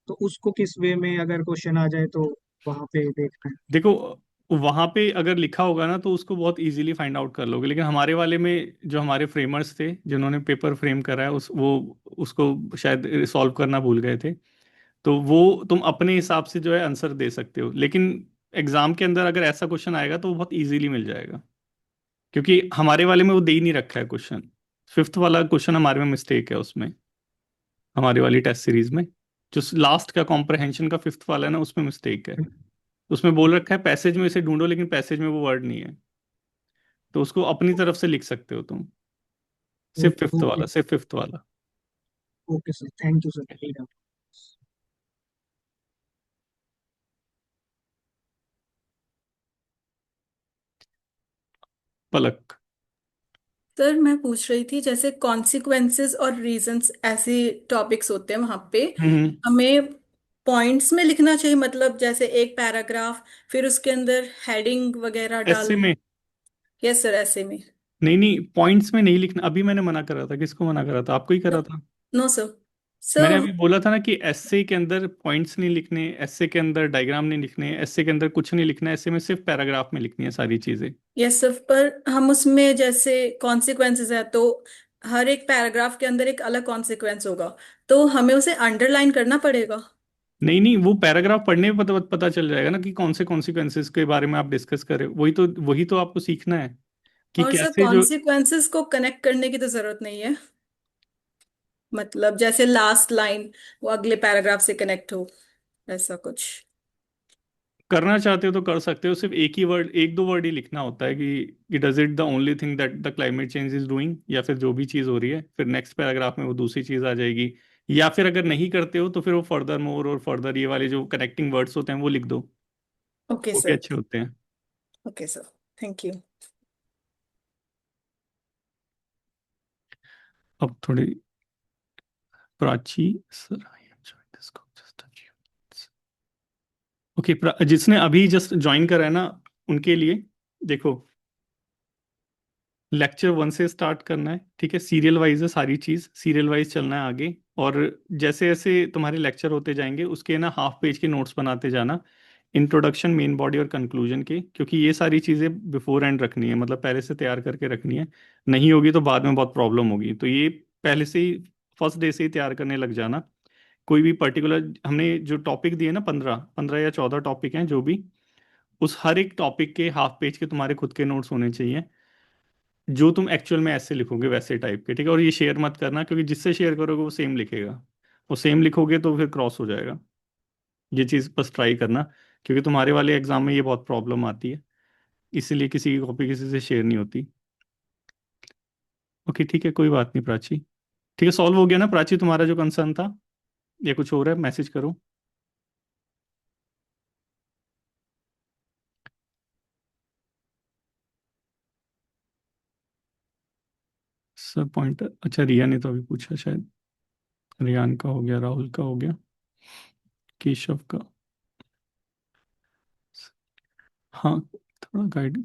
तो उसको किस वे में अगर क्वेश्चन आ जाए तो वहां पे देखना है। देखो, वहां पे अगर लिखा होगा ना तो उसको बहुत इजीली फाइंड आउट कर लोगे, लेकिन हमारे वाले में जो हमारे फ्रेमर्स थे जिन्होंने पेपर फ्रेम करा है, उस वो उसको शायद सॉल्व करना भूल गए थे। तो वो तुम अपने हिसाब से जो है आंसर दे सकते हो, लेकिन एग्जाम के अंदर अगर ऐसा क्वेश्चन आएगा तो वो बहुत इजीली मिल जाएगा, क्योंकि हमारे वाले में वो दे ही नहीं रखा है क्वेश्चन। फिफ्थ वाला क्वेश्चन हमारे में मिस्टेक है उसमें, हमारी वाली टेस्ट सीरीज में जो लास्ट का कॉम्प्रहेंशन का फिफ्थ वाला है ना, उसमें मिस्टेक है। उसमें बोल रखा है पैसेज में इसे ढूंढो, लेकिन पैसेज में वो वर्ड नहीं है, तो उसको अपनी तरफ से लिख सकते हो तुम। सिर्फ फिफ्थ ओके। वाला, सिर्फ फिफ्थ वाला। Okay sir, thank you sir. Palak. Sir मैं पूछ रही थी, जैसे कॉन्सिक्वेंसेस और रीजंस ऐसे टॉपिक्स होते हैं वहां पे, हम्म। हमें पॉइंट्स में लिखना चाहिए, मतलब जैसे एक पैराग्राफ, फिर उसके अंदर हेडिंग वगैरह ऐसे डाल। में यस सर, ऐसे में। नहीं, नहीं, पॉइंट्स में नहीं लिखना। अभी मैंने मना करा था, किसको मना करा था? आपको ही नो, करा था। No sir. मैंने सर, अभी बोला था ना कि एस्से के अंदर पॉइंट्स नहीं लिखने, एस्से के अंदर डायग्राम नहीं लिखने, एस्से के अंदर कुछ नहीं लिखना, एस्से में सिर्फ पैराग्राफ में लिखनी है सारी चीजें। यस सर, पर हम उसमें जैसे कॉन्सिक्वेंसेस है तो हर एक पैराग्राफ के अंदर एक अलग कॉन्सिक्वेंस होगा, तो हमें उसे अंडरलाइन करना पड़ेगा। नहीं, नहीं, वो पैराग्राफ पढ़ने में पता चल जाएगा ना कि कौन से कॉन्सिक्वेंसेस के बारे में आप डिस्कस करें। वही तो आपको सीखना है कि और सर कैसे जो। कॉन्सिक्वेंसेस को कनेक्ट करने की तो जरूरत नहीं है, मतलब जैसे लास्ट लाइन वो अगले पैराग्राफ से कनेक्ट हो, ऐसा कुछ। करना चाहते हो तो कर सकते हो, सिर्फ एक ही वर्ड, एक दो वर्ड ही लिखना होता है कि does it the only thing that the climate change is doing, या फिर जो भी चीज़ हो रही है, फिर नेक्स्ट पैराग्राफ में वो दूसरी चीज़ आ जाएगी। या फिर अगर नहीं करते हो तो फिर वो फर्दर मोर और फर्दर ये वाले जो कनेक्टिंग वर्ड्स होते हैं वो लिख दो। ओके वो भी सर। अच्छे होते हैं। Okay sir, thank you. अब थोड़ी Prachi sir, I am this. Okay, जिसने अभी जस्ट ज्वाइन करा है ना, उनके लिए देखो, लेक्चर 1 से स्टार्ट करना है, ठीक है? सीरियल वाइज है सारी चीज, सीरियल वाइज चलना है आगे। और जैसे जैसे तुम्हारे लेक्चर होते जाएंगे उसके ना हाफ पेज के नोट्स बनाते जाना, इंट्रोडक्शन, मेन बॉडी और कंक्लूजन के, क्योंकि ये सारी चीजें बिफोर एंड रखनी है, मतलब पहले से तैयार करके रखनी है। नहीं होगी तो बाद में बहुत प्रॉब्लम होगी, तो ये पहले से ही फर्स्ट डे से ही तैयार करने लग जाना। कोई भी पर्टिकुलर हमने जो टॉपिक दिए ना, 15 15 या 14 टॉपिक हैं जो भी, उस हर एक टॉपिक के हाफ पेज के तुम्हारे खुद के नोट्स होने चाहिए, जो तुम एक्चुअल में ऐसे लिखोगे वैसे टाइप के, ठीक है? और ये शेयर मत करना, क्योंकि जिससे शेयर करोगे वो सेम लिखेगा। वो सेम लिखोगे तो फिर क्रॉस हो जाएगा। ये चीज़ बस ट्राई करना, क्योंकि तुम्हारे वाले एग्जाम में ये बहुत प्रॉब्लम आती है, इसीलिए किसी की कॉपी किसी से शेयर नहीं होती। ओके, ठीक है, कोई बात नहीं प्राची। ठीक है, सॉल्व हो गया ना प्राची तुम्हारा जो कंसर्न था? या कुछ और है? मैसेज करो। सब पॉइंट अच्छा, रिया ने तो अभी पूछा शायद। रियान का हो गया, राहुल का हो गया, केशव का। हाँ, थोड़ा गाइड।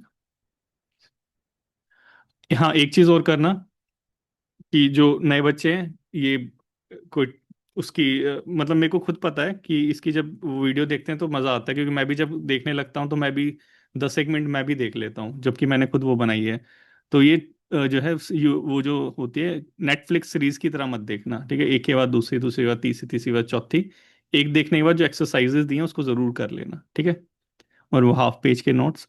हाँ, एक चीज और करना कि जो नए बच्चे हैं, ये कोई उसकी मतलब मेरे को खुद पता है कि इसकी जब वीडियो देखते हैं तो मज़ा आता है, क्योंकि मैं भी जब देखने लगता हूँ तो मैं भी 10 एक मिनट मैं भी देख लेता हूँ, जबकि मैंने खुद वो बनाई है। तो ये जो है वो जो होती है नेटफ्लिक्स सीरीज की तरह मत देखना, ठीक है? एक के बाद दूसरी, दूसरी के बाद तीसरी, तीसरी के बाद चौथी। एक देखने के बाद जो एक्सरसाइजेस दिए हैं उसको ज़रूर कर लेना, ठीक है? और वो हाफ पेज के नोट्स।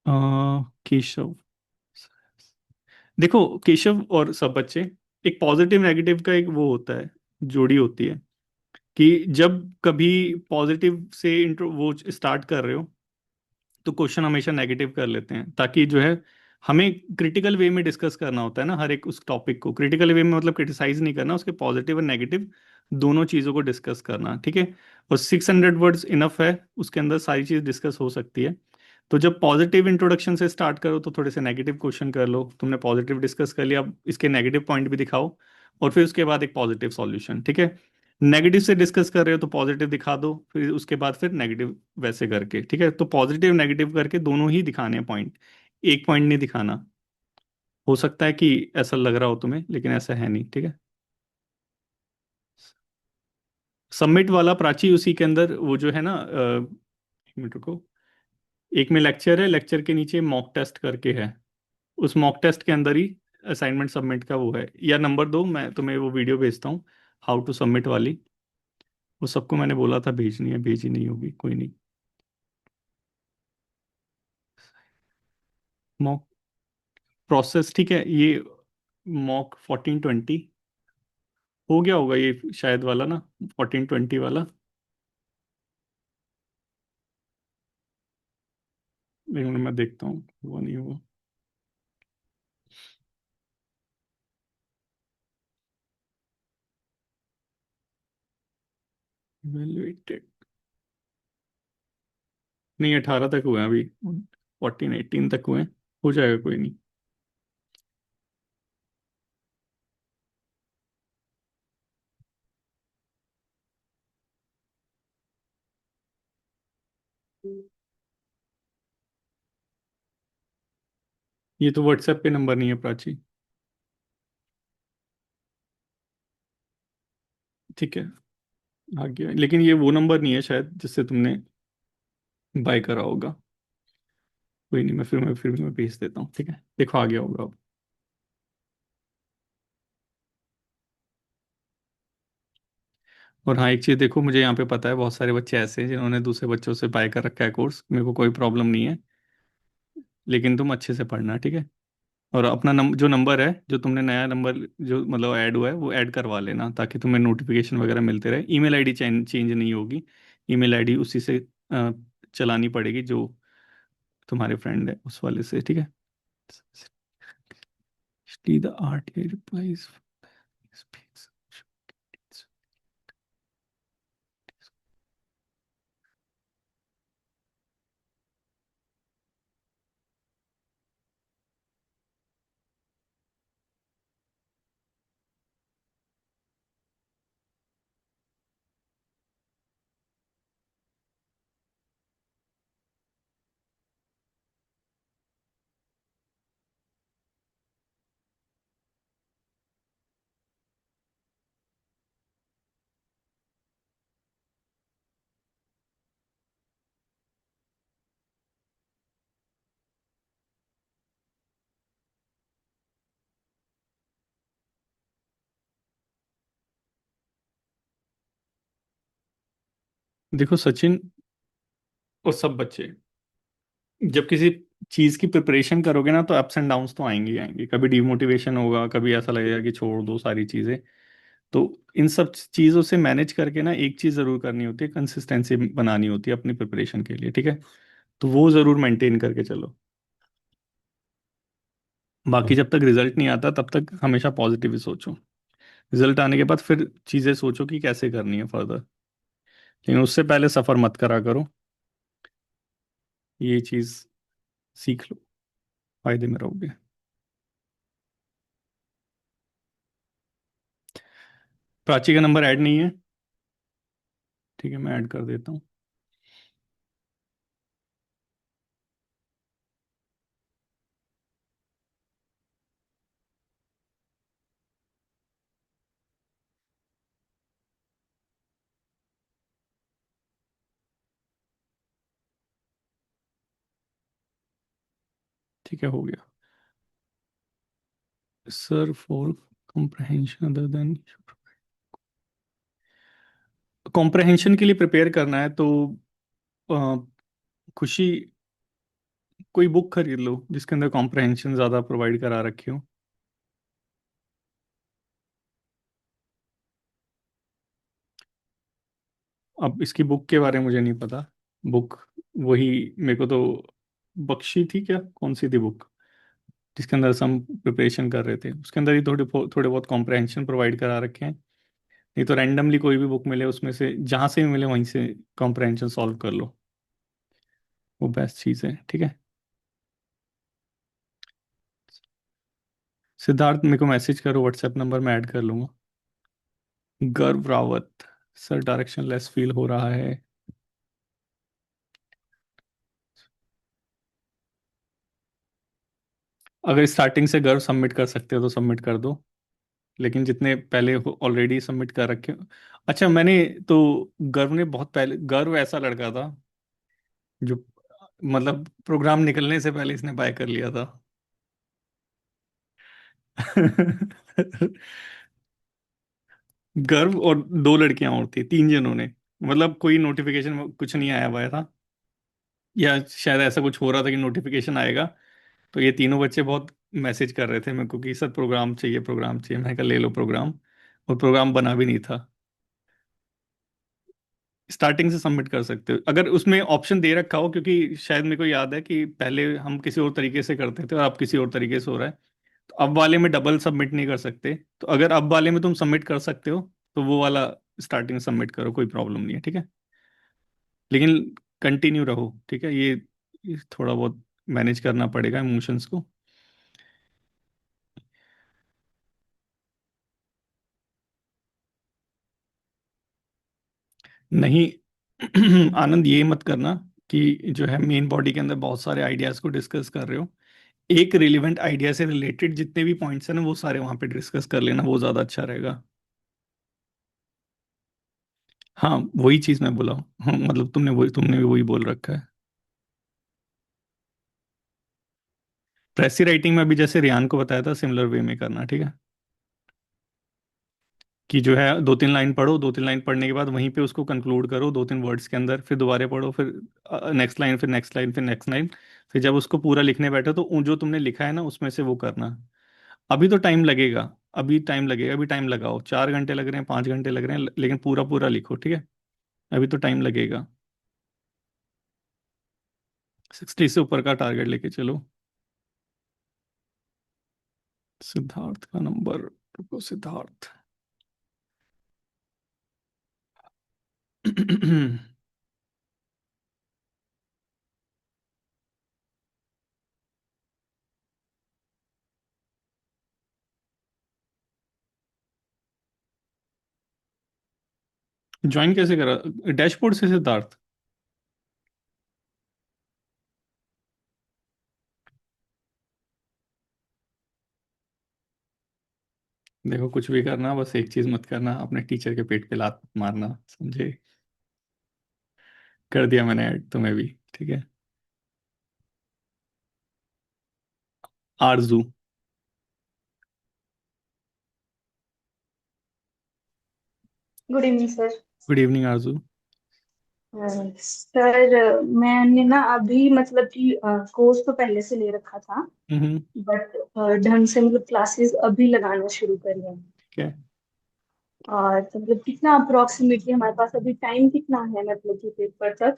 केशव, देखो केशव और सब बच्चे, एक पॉजिटिव नेगेटिव का एक वो होता है, जोड़ी होती है, कि जब कभी पॉजिटिव से इंट्रो वो स्टार्ट कर रहे हो तो क्वेश्चन हमेशा नेगेटिव कर लेते हैं, ताकि जो है हमें क्रिटिकल वे में डिस्कस करना होता है ना हर एक उस टॉपिक को। क्रिटिकल वे में मतलब क्रिटिसाइज नहीं करना, उसके पॉजिटिव और नेगेटिव दोनों चीज़ों को डिस्कस करना, ठीक है? और 600 वर्ड्स इनफ है, उसके अंदर सारी चीज़ डिस्कस हो सकती है। तो जब पॉजिटिव इंट्रोडक्शन से स्टार्ट करो तो थोड़े से नेगेटिव क्वेश्चन कर लो, तुमने पॉजिटिव डिस्कस कर लिया, अब इसके नेगेटिव पॉइंट भी दिखाओ, और फिर उसके बाद एक पॉजिटिव सॉल्यूशन, ठीक है? नेगेटिव से डिस्कस कर रहे हो तो पॉजिटिव दिखा दो, फिर उसके बाद फिर नेगेटिव, वैसे करके, ठीक है? तो पॉजिटिव नेगेटिव करके दोनों ही दिखाने हैं पॉइंट, एक पॉइंट नहीं दिखाना। हो सकता है कि ऐसा लग रहा हो तुम्हें, लेकिन ऐसा है नहीं, ठीक है? सबमिट वाला प्राची, उसी के अंदर वो जो है ना, एक मिनट रुको, एक में लेक्चर है, लेक्चर के नीचे मॉक टेस्ट करके है, उस मॉक टेस्ट के अंदर ही असाइनमेंट सबमिट का वो है। या नंबर दो, मैं तुम्हें वो वीडियो भेजता हूँ, हाउ टू सबमिट वाली। वो सबको मैंने बोला था भेजनी है, भेजी नहीं होगी, कोई नहीं। मॉक प्रोसेस, ठीक है, ये मॉक 1420 हो गया होगा ये शायद वाला ना, 1420 वाला। एक मिनट मैं देखता हूँ, हुआ नहीं हुआ। इवेलुएटेड, नहीं 18 तक हुए हैं अभी, 14 18 तक हुए हैं, हो जाएगा कोई नहीं। ये तो व्हाट्सएप पे नंबर नहीं है प्राची। ठीक है, आ गया, लेकिन ये वो नंबर नहीं है शायद जिससे तुमने बाय करा होगा। कोई नहीं, मैं फिर भी मैं भेज देता हूँ, ठीक है, देखो आ गया होगा अब। और हाँ, एक चीज़ देखो, मुझे यहाँ पे पता है बहुत सारे बच्चे ऐसे हैं जिन्होंने दूसरे बच्चों से बाय कर रखा है कोर्स, मेरे को कोई प्रॉब्लम नहीं है, लेकिन तुम अच्छे से पढ़ना, ठीक है। और अपना जो नंबर है, जो तुमने नया नंबर जो मतलब ऐड हुआ है वो ऐड करवा लेना, ताकि तुम्हें नोटिफिकेशन वगैरह मिलते रहे। ईमेल आईडी चेंज नहीं होगी, ईमेल आईडी उसी से चलानी पड़ेगी जो तुम्हारे फ्रेंड है उस वाले से, ठीक है। The RTA replies speaks. देखो सचिन और सब बच्चे, जब किसी चीज की प्रिपरेशन करोगे ना तो अप्स एंड डाउन्स तो आएंगे ही आएंगे, कभी डिमोटिवेशन होगा, कभी ऐसा लगेगा कि छोड़ दो सारी चीजें। तो इन सब चीजों से मैनेज करके ना एक चीज जरूर करनी होती है, कंसिस्टेंसी बनानी होती है अपनी प्रिपरेशन के लिए, ठीक है। तो वो जरूर मेंटेन करके चलो। बाकी जब तक रिजल्ट नहीं आता तब तक हमेशा पॉजिटिव ही सोचो। रिजल्ट आने के बाद फिर चीजें सोचो कि कैसे करनी है फर्दर, लेकिन उससे पहले सफर मत करा करो। ये चीज सीख लो, फायदे में रहोगे। प्राची का नंबर ऐड नहीं है, ठीक है, मैं ऐड कर देता हूँ। ठीक है, हो गया। Sir for comprehension other than, comprehension के लिए प्रिपेयर करना है तो अ, खुशी कोई बुक खरीद लो जिसके अंदर कॉम्प्रहेंशन ज़्यादा प्रोवाइड करा रखे हो। अब इसकी बुक के बारे में मुझे नहीं पता। बुक वही, मेरे को तो बख्शी थी क्या, कौन सी थी बुक जिसके अंदर हम प्रिपरेशन कर रहे थे, उसके अंदर ही थोड़े बहुत कॉम्प्रहेंशन प्रोवाइड करा रखे हैं। नहीं तो रैंडमली कोई भी बुक मिले उसमें से, जहाँ से भी मिले वहीं से कॉम्प्रहेंशन सॉल्व कर लो, वो बेस्ट चीज़ है, ठीक है। सिद्धार्थ मेरे को मैसेज करो, व्हाट्सएप नंबर मैं ऐड कर लूंगा। गर्व Rawat, sir direction less feel हो रहा है। अगर स्टार्टिंग से गर्व सबमिट कर सकते हो तो सबमिट कर दो, लेकिन जितने पहले ऑलरेडी सबमिट कर रखे हो। अच्छा, मैंने तो गर्व ने बहुत पहले, गर्व ऐसा लड़का था जो मतलब प्रोग्राम निकलने से पहले इसने बाय कर लिया था। गर्व और दो लड़कियां और थी, तीन जनों ने, मतलब कोई नोटिफिकेशन कुछ नहीं आया हुआ था, या शायद ऐसा कुछ हो रहा था कि नोटिफिकेशन आएगा, तो ये तीनों बच्चे बहुत मैसेज कर रहे थे मेरे को कि सर प्रोग्राम चाहिए, प्रोग्राम चाहिए। मैंने कहा ले लो प्रोग्राम, और प्रोग्राम बना भी नहीं था। स्टार्टिंग से सबमिट कर सकते हो अगर उसमें ऑप्शन दे रखा हो, क्योंकि शायद मेरे को याद है कि पहले हम किसी और तरीके से करते थे और अब किसी और तरीके से हो रहा है। तो अब वाले में डबल सबमिट नहीं कर सकते, तो अगर अब वाले में तुम सबमिट कर सकते हो तो वो वाला स्टार्टिंग सबमिट करो, कोई प्रॉब्लम नहीं है, ठीक है। लेकिन कंटिन्यू रहो, ठीक है। ये थोड़ा बहुत मैनेज करना पड़ेगा इमोशंस को। नहीं आनंद, ये मत करना कि जो है मेन बॉडी के अंदर बहुत सारे आइडियाज को डिस्कस कर रहे हो। एक रिलेवेंट आइडिया से रिलेटेड जितने भी पॉइंट्स हैं ना, वो सारे वहां पे डिस्कस कर लेना, वो ज्यादा अच्छा रहेगा। हाँ, वही चीज मैं बोला हूँ। हाँ, मतलब तुमने भी वही बोल रखा है। प्रेसी राइटिंग में भी जैसे रियान को बताया था, सिमिलर वे में करना, ठीक है। कि जो है 2-3 लाइन पढ़ो, 2-3 लाइन पढ़ने के बाद वहीं पे उसको कंक्लूड करो 2-3 वर्ड्स के अंदर, फिर दोबारा पढ़ो, फिर नेक्स्ट लाइन, फिर नेक्स्ट लाइन, फिर नेक्स्ट लाइन। फिर जब उसको पूरा लिखने बैठो तो जो तुमने लिखा है ना उसमें से वो करना। अभी तो टाइम लगेगा, अभी टाइम लगेगा, अभी टाइम लगाओ, 4 घंटे लग रहे हैं, 5 घंटे लग रहे हैं, लेकिन पूरा पूरा लिखो, ठीक है। अभी तो टाइम लगेगा। 60 से ऊपर का टारगेट लेके चलो। सिद्धार्थ का नंबर, रुको सिद्धार्थ। ज्वाइन कैसे करा? डैशबोर्ड से सिद्धार्थ? देखो, कुछ भी करना, बस एक चीज मत करना, अपने टीचर के पेट पे लात मत मारना, समझे? कर दिया मैंने ऐड तुम्हें भी, ठीक है। आरजू। Good evening sir. Good evening आरजू। सर मैंने ना अभी मतलब कि कोर्स तो पहले से ले रखा था, हम्म। बट ढंग से मतलब क्लासेस अभी लगाना शुरू करी है। ठीक है। और तो मतलब कितना अप्रोक्सीमेटली हमारे पास अभी टाइम कितना है मतलब कि पेपर तक,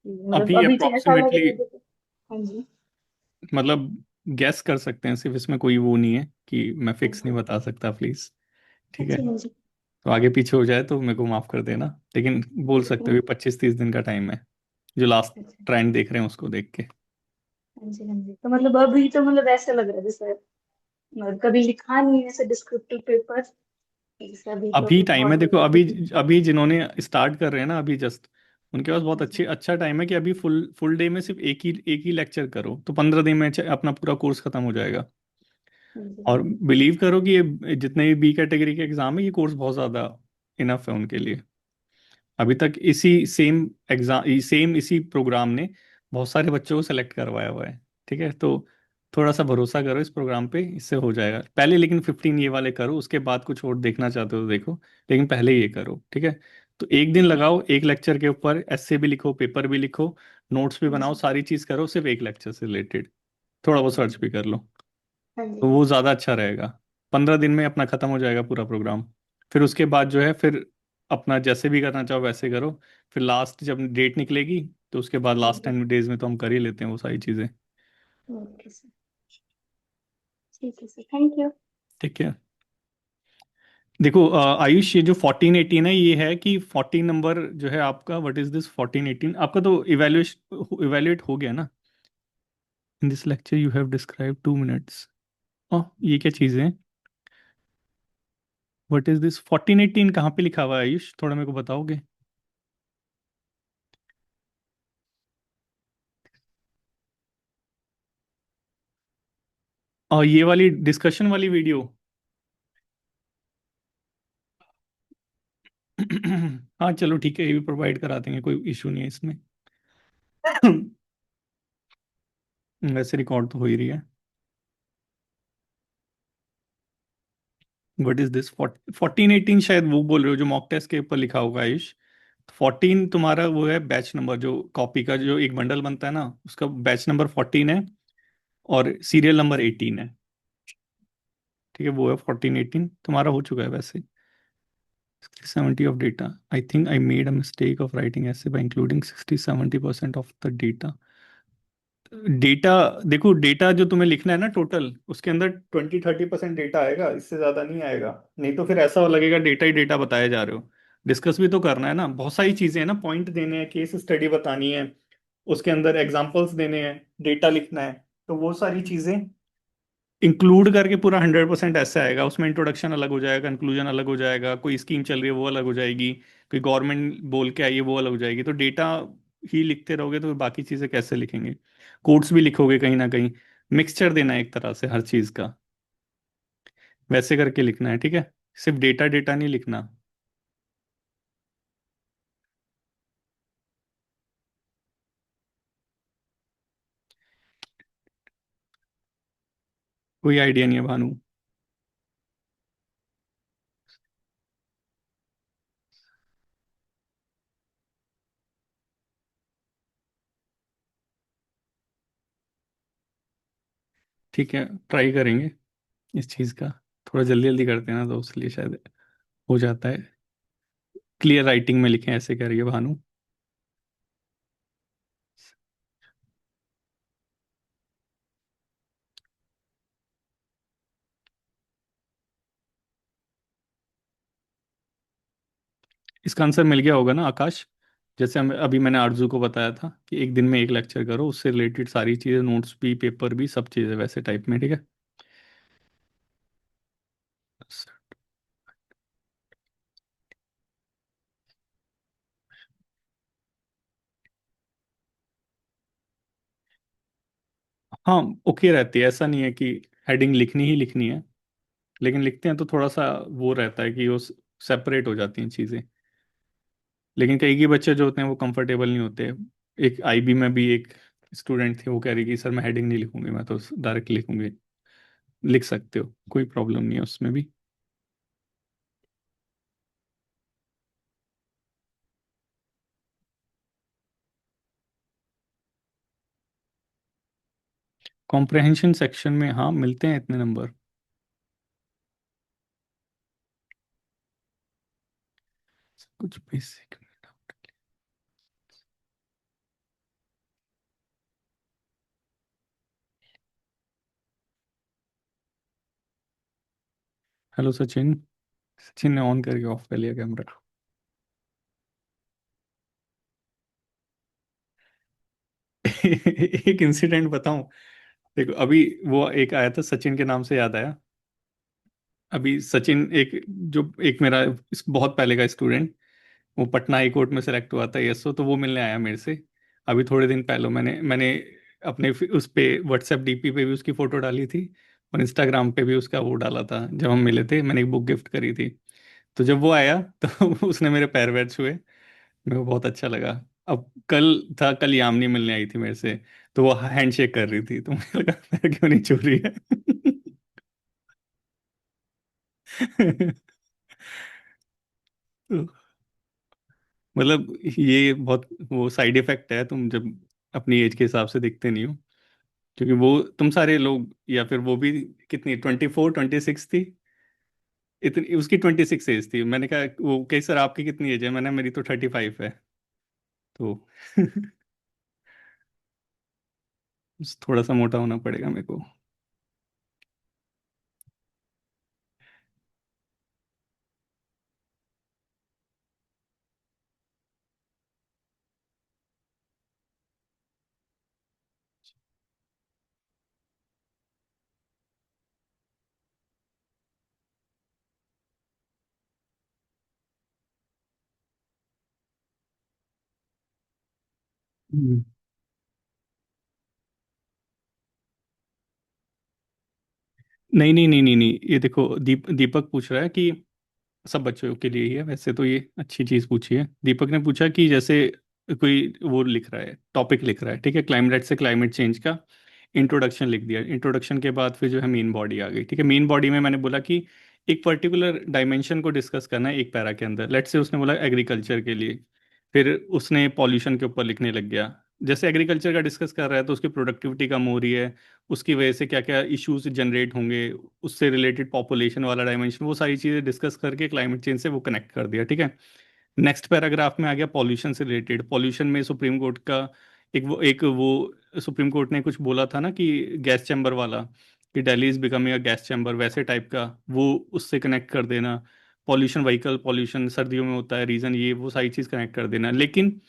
मतलब अभी अभी जैसा लगे अप्रोक्सीमेटली, तो। हाँ जी। मतलब गैस कर सकते हैं सिर्फ, इसमें कोई वो नहीं है कि मैं हाँ फिक्स नहीं जी। बता सकता, प्लीज। हाँ ठीक है। जी। हाँ जी। तो आगे पीछे हो जाए तो मेरे को माफ कर देना, लेकिन बोल सकते हो कि 25-30 दिन का टाइम है, जो लास्ट अच्छा। ट्रेंड देख रहे हैं उसको देख के। हाँ जी। हाँ जी, तो मतलब अभी तो मतलब ऐसा लग रहा है जैसे कभी लिखा नहीं है ऐसे डिस्क्रिप्टिव पेपर, जैसे अभी तो अभी अभी टाइम है, बहुत देखो मतलब अभी, कि। अभी जिन्होंने स्टार्ट कर रहे हैं ना अभी जस्ट, उनके पास बहुत हाँ अच्छे जी। अच्छा टाइम है कि अभी फुल फुल डे में सिर्फ एक ही लेक्चर करो तो 15 दिन में अपना पूरा कोर्स खत्म हो जाएगा। हाँ जी। और बिलीव करो कि ये जितने भी बी कैटेगरी के एग्जाम है, ये कोर्स बहुत ज़्यादा इनफ है उनके लिए। अभी तक इसी सेम एग्जाम, सेम इसी प्रोग्राम ने बहुत सारे बच्चों को सेलेक्ट करवाया हुआ है, ठीक है। तो थोड़ा सा भरोसा करो इस प्रोग्राम पे, इससे हो जाएगा पहले। लेकिन 15 ये वाले करो, उसके बाद कुछ और देखना चाहते हो तो देखो, लेकिन पहले ये करो, ठीक है। तो एक दिन लगाओ, एक लेक्चर के ऊपर एस्से भी लिखो, पेपर भी लिखो, नोट्स भी हाँ बनाओ, जी। सारी चीज़ करो, सिर्फ एक लेक्चर से रिलेटेड। थोड़ा बहुत हाँ सर्च जी। भी कर लो, हाँ जी। तो वो ज़्यादा अच्छा रहेगा। 15 दिन में अपना ख़त्म हो जाएगा पूरा प्रोग्राम। फिर उसके बाद जो है, फिर अपना जैसे भी करना चाहो वैसे करो। फिर लास्ट जब डेट निकलेगी, तो उसके बाद हाँ लास्ट जी। 10 डेज में तो हम कर ही लेते हैं वो सारी चीज़ें। Okay sir. ठीक है सर, थैंक यू। ठीक है। देखो आयुष, ये जो 14-18 है, ये है कि 14 नंबर जो है आपका, व्हाट इज दिस 14-18, आपका तो इवेल्युएट हो गया ना। In this lecture you have describe 2 minutes. ये क्या चीज़ें हैं? व्हाट इज दिस 14-18 कहाँ पे लिखा हुआ है आयुष, थोड़ा मेरे को बताओगे? और ये वाली डिस्कशन वाली वीडियो। हाँ चलो ठीक है, ये भी प्रोवाइड करा देंगे, कोई इशू नहीं है इसमें। वैसे रिकॉर्ड तो हो ही रही है। व्हाट इज दिस 14-18, शायद वो बोल रहे हो जो मॉक टेस्ट के ऊपर लिखा होगा आयुष। 14 तुम्हारा वो है बैच नंबर, जो कॉपी का जो एक बंडल बनता है ना, उसका बैच नंबर 14 है। और सीरियल नंबर 18 है। ठीक है, वो है 14 18, तुम्हारा हो चुका है वैसे। 70 of data. I think I made a mistake of writing essay by including 60-70% of the data. Data, देखो डेटा जो तुम्हें लिखना है ना टोटल, उसके अंदर 20-30% डेटा आएगा, इससे ज्यादा नहीं आएगा। नहीं तो फिर ऐसा लगेगा डेटा ही डेटा बताया जा रहे हो। डिस्कस भी तो करना है ना, बहुत सारी चीजें हैं ना, पॉइंट देने हैं, केस स्टडी बतानी है, उसके अंदर एग्जांपल्स देने हैं, डेटा लिखना है। तो वो सारी चीजें इंक्लूड करके पूरा 100% ऐसे आएगा। उसमें इंट्रोडक्शन अलग हो जाएगा, कंक्लूजन अलग हो जाएगा, कोई स्कीम चल रही है वो अलग हो जाएगी, कोई गवर्नमेंट बोल के आई है वो अलग हो जाएगी। तो डेटा ही लिखते रहोगे तो बाकी चीजें कैसे लिखेंगे? कोड्स भी लिखोगे कहीं ना कहीं, मिक्सचर देना है एक तरह से हर चीज का, वैसे करके लिखना है। ठीक है, सिर्फ डेटा डेटा नहीं लिखना। कोई आइडिया नहीं है भानु? ठीक है, ट्राई करेंगे इस चीज का। थोड़ा जल्दी जल्दी करते हैं ना, तो उसलिए शायद हो जाता है। क्लियर राइटिंग में लिखें, ऐसे कह रही है भानु। इसका आंसर मिल गया होगा ना आकाश? जैसे हम अभी मैंने आरजू को बताया था कि एक दिन में एक लेक्चर करो, उससे रिलेटेड सारी चीज़ें, नोट्स भी, पेपर भी, सब चीज़ें वैसे टाइप में। ठीक है। हाँ, ओके रहती है, ऐसा नहीं है कि हेडिंग लिखनी ही लिखनी है, लेकिन लिखते हैं तो थोड़ा सा वो रहता है कि वो सेपरेट हो जाती हैं चीज़ें। लेकिन कई के बच्चे जो होते हैं वो कंफर्टेबल नहीं होते। एक आईबी में भी एक स्टूडेंट थी, वो कह रही कि सर मैं हेडिंग नहीं लिखूंगी, मैं तो डायरेक्ट लिखूंगी। लिख सकते हो, कोई प्रॉब्लम नहीं है उसमें भी। कॉम्प्रहेंशन सेक्शन में हाँ मिलते हैं इतने नंबर। कुछ बेसिक। हेलो सचिन। सचिन ने ऑन करके ऑफ कर लिया कैमरा। एक इंसिडेंट बताऊं? देखो अभी वो एक आया था, सचिन के नाम से याद आया। अभी सचिन एक, जो एक मेरा बहुत पहले का स्टूडेंट, वो पटना हाई कोर्ट में सेलेक्ट हुआ था एसओ, तो वो मिलने आया मेरे से। अभी थोड़े दिन पहले मैंने मैंने अपने उस पे व्हाट्सएप डीपी पे भी उसकी फोटो डाली थी, और इंस्टाग्राम पे भी उसका वो डाला था। जब हम मिले थे मैंने एक बुक गिफ्ट करी थी। तो जब वो आया तो उसने मेरे पैर वैर छुए, मेरे को बहुत अच्छा लगा। अब कल था, कल यामिनी मिलने आई थी मेरे से, तो वो हैंड शेक कर रही थी, तो मुझे लगा मैं क्यों नहीं छू रही है। तो मतलब ये बहुत वो साइड इफेक्ट है, तुम जब अपनी एज के हिसाब से दिखते नहीं हो। क्योंकि वो तुम सारे लोग, या फिर वो भी कितनी 24 26 थी, इतनी उसकी 26 एज थी। मैंने कहा, वो कही सर आपकी कितनी एज है, मैंने मेरी तो 35 है। तो थोड़ा सा मोटा होना पड़ेगा मेरे को। हम्म। नहीं नहीं नहीं नहीं नहीं, ये देखो दीपक पूछ रहा है कि सब बच्चों के लिए ही है वैसे, तो ये अच्छी चीज पूछी है। दीपक ने पूछा कि जैसे कोई वो लिख रहा है, टॉपिक लिख रहा है, ठीक है, क्लाइमेट से क्लाइमेट चेंज का इंट्रोडक्शन लिख दिया। इंट्रोडक्शन के बाद फिर जो है मेन बॉडी आ गई। ठीक है, मेन बॉडी में मैंने बोला कि एक पर्टिकुलर डायमेंशन को डिस्कस करना है एक पैरा के अंदर। लेट्स से उसने बोला एग्रीकल्चर के लिए, फिर उसने पॉल्यूशन के ऊपर लिखने लग गया, जैसे एग्रीकल्चर का डिस्कस कर रहा है तो उसकी प्रोडक्टिविटी कम हो रही है, उसकी वजह से क्या क्या इश्यूज जनरेट होंगे, उससे रिलेटेड पॉपुलेशन वाला डायमेंशन, वो सारी चीज़ें डिस्कस करके क्लाइमेट चेंज से वो कनेक्ट कर दिया, ठीक है। नेक्स्ट पैराग्राफ में आ गया पॉल्यूशन से रिलेटेड। पॉल्यूशन में सुप्रीम कोर्ट का एक वो सुप्रीम कोर्ट ने कुछ बोला था ना कि गैस चैम्बर वाला, कि Delhi is becoming a gas chamber, वैसे टाइप का वो उससे कनेक्ट कर देना। पॉल्यूशन, व्हीकल पॉल्यूशन सर्दियों में होता है, रीजन ये वो सारी चीज़ कनेक्ट कर देना। लेकिन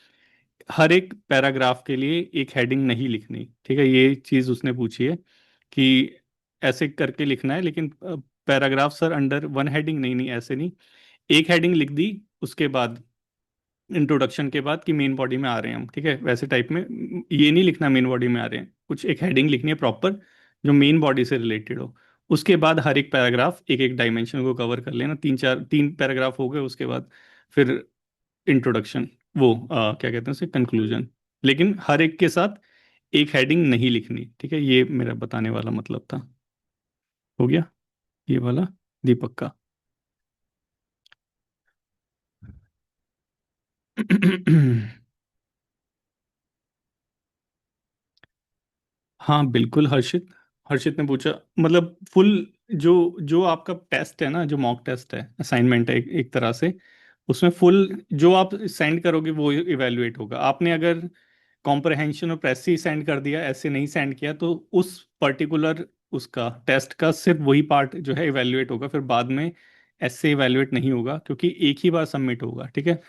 हर एक पैराग्राफ के लिए एक हेडिंग नहीं लिखनी, ठीक है, ये चीज़ उसने पूछी है कि ऐसे करके लिखना है, लेकिन paragraph sir under one heading नहीं, नहीं ऐसे नहीं। एक हेडिंग लिख दी, उसके बाद इंट्रोडक्शन के बाद कि मेन बॉडी में आ रहे हैं हम, ठीक है, वैसे टाइप में। ये नहीं लिखना मेन बॉडी में आ रहे हैं, कुछ एक हेडिंग लिखनी है प्रॉपर जो मेन बॉडी से रिलेटेड हो। उसके बाद हर एक पैराग्राफ एक एक डायमेंशन को कवर कर लेना, तीन पैराग्राफ हो गए, उसके बाद फिर इंट्रोडक्शन, वो क्या कहते हैं उसे, कंक्लूजन। लेकिन हर एक के साथ एक हेडिंग नहीं लिखनी, ठीक है, ये मेरा बताने वाला मतलब था। हो गया ये वाला दीपक का। हाँ बिल्कुल हर्षित, हर्षित ने पूछा, मतलब फुल जो जो आपका टेस्ट है ना, जो मॉक टेस्ट है, असाइनमेंट है एक तरह से, उसमें फुल जो आप सेंड करोगे वो इवेलुएट होगा। आपने अगर कॉम्प्रहेंशन और प्रेसी सेंड कर दिया, ऐसे नहीं सेंड किया, तो उस पर्टिकुलर उसका टेस्ट का सिर्फ वही पार्ट जो है इवेलुएट होगा, फिर बाद में ऐसे इवेलुएट नहीं होगा, क्योंकि एक ही बार सबमिट होगा, ठीक है।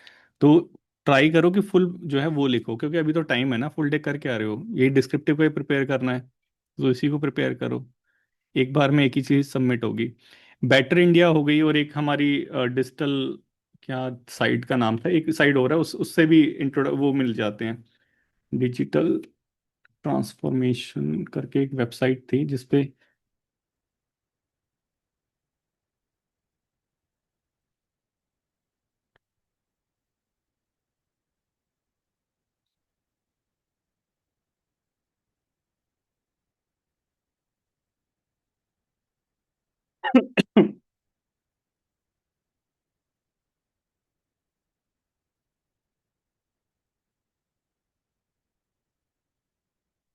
तो ट्राई करो कि फुल जो है वो लिखो, क्योंकि अभी तो टाइम है ना, फुल डे करके आ रहे हो, यही डिस्क्रिप्टिव को ही प्रिपेयर करना है, तो इसी को प्रिपेयर करो, एक बार में एक ही चीज़ सबमिट होगी। बेटर इंडिया हो गई, और एक हमारी डिजिटल, क्या साइट का नाम था, एक साइट हो रहा है उससे भी इंट्रोड वो मिल जाते हैं। डिजिटल ट्रांसफॉर्मेशन करके एक वेबसाइट थी जिसपे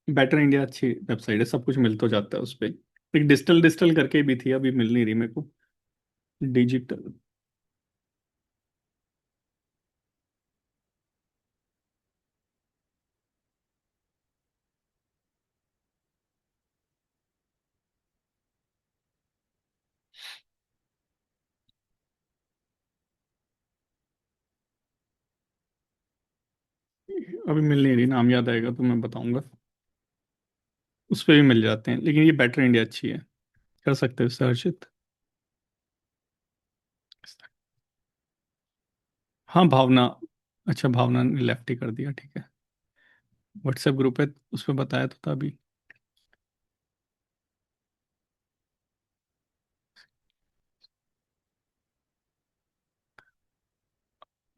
बेटर इंडिया अच्छी वेबसाइट है, सब कुछ मिल तो जाता है उस पे। एक डिजिटल डिजिटल करके भी थी, अभी मिल नहीं रही मेरे को। डिजिटल अभी मिल नहीं रही, नाम याद आएगा तो मैं बताऊंगा। उस पे भी मिल जाते हैं, लेकिन ये बेटर इंडिया अच्छी है, कर सकते हो इससे हर्षित। हाँ भावना, अच्छा भावना ने लेफ्ट ही कर दिया, ठीक है। व्हाट्सएप ग्रुप है, उस पर बताया तो था अभी।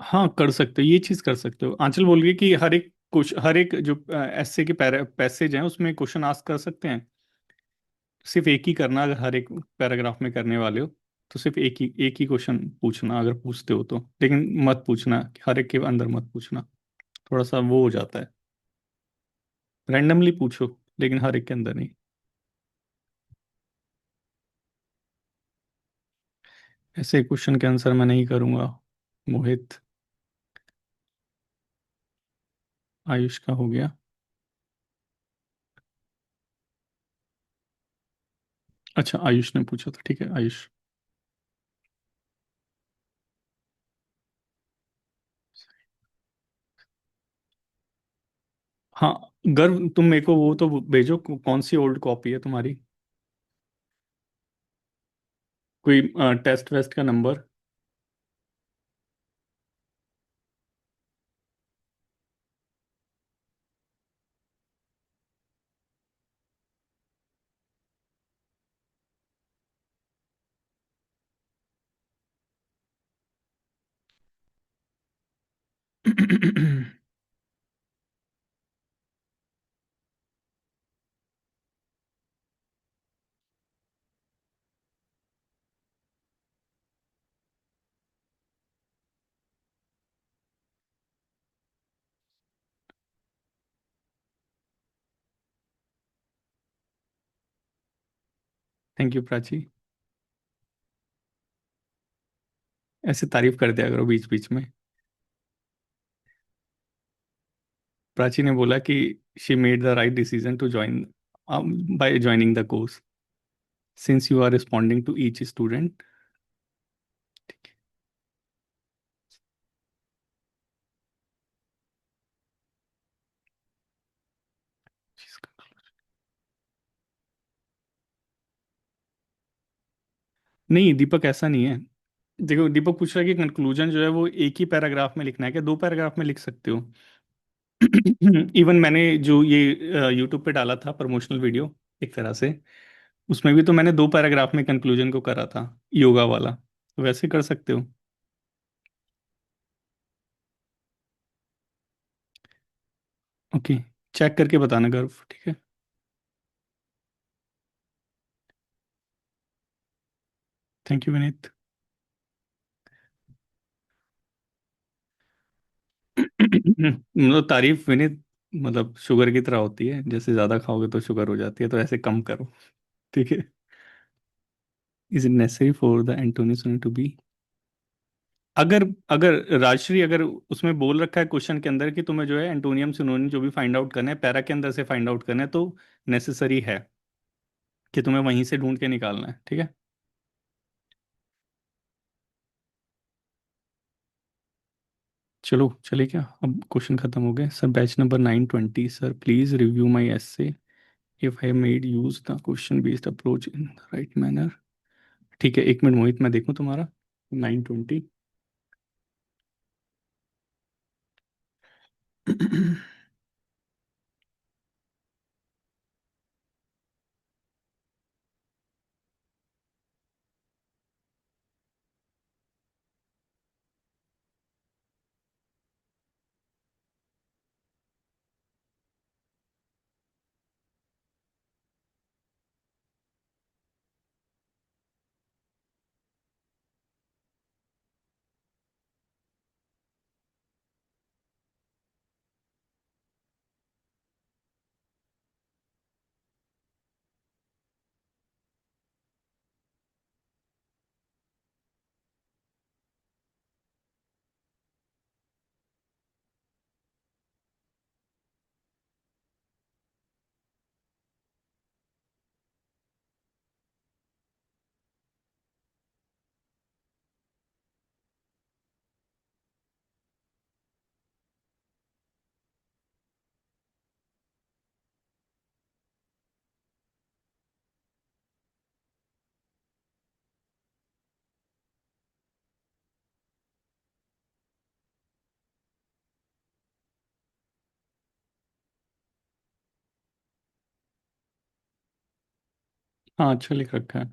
हाँ कर सकते हो, ये चीज़ कर सकते हो। आंचल बोल रही है कि हर एक कुछ, हर एक जो ऐसे के पैसेज हैं उसमें क्वेश्चन आस्क कर सकते हैं। सिर्फ एक ही करना, अगर हर एक पैराग्राफ में करने वाले हो तो सिर्फ एक ही क्वेश्चन पूछना, अगर पूछते हो तो। लेकिन मत पूछना कि हर एक के अंदर मत पूछना, थोड़ा सा वो हो जाता है। रैंडमली पूछो, लेकिन हर एक के अंदर नहीं। ऐसे क्वेश्चन के आंसर मैं नहीं करूंगा। मोहित, आयुष का हो गया। अच्छा आयुष ने पूछा था, ठीक है आयुष। हाँ गर्व, तुम मेरे को वो तो भेजो, कौन सी ओल्ड कॉपी है तुम्हारी, कोई टेस्ट वेस्ट का नंबर। Thank you Prachi. ऐसे तारीफ कर दिया करो बीच बीच में। प्राची ने बोला कि she made the right decision to join by joining the course since you are responding to each student. नहीं दीपक, ऐसा नहीं है। देखो दीपक पूछ रहा है कि कंक्लूजन जो है वो एक ही पैराग्राफ में लिखना है, क्या दो पैराग्राफ में लिख सकते हो? इवन मैंने जो ये यूट्यूब पे डाला था प्रमोशनल वीडियो एक तरह से, उसमें भी तो मैंने दो पैराग्राफ में कंक्लूजन को करा था, योगा वाला, तो वैसे कर सकते हो। ओके, चेक करके बताना गर्व, ठीक है। Thank you Vineet. मतलब तारीफ विनीत, मतलब शुगर की तरह होती है, जैसे ज्यादा खाओगे तो शुगर हो जाती है, तो ऐसे कम करो, ठीक है। Is it necessary for the Antonian to be, अगर अगर राजश्री, अगर उसमें बोल रखा है क्वेश्चन के अंदर कि तुम्हें जो है एंटोनियम सिनोनिम जो भी फाइंड आउट करना है पैरा के अंदर से फाइंड आउट करना है, तो नेसेसरी है कि तुम्हें वहीं से ढूंढ के निकालना है, ठीक है। चलो चले क्या, अब क्वेश्चन खत्म हो गए। Sir batch number 920, sir please review my essay if I made use the question based approach in the right manner. ठीक है, एक मिनट मोहित, मैं देखूं तुम्हारा 920। हाँ अच्छा लिख रखा है।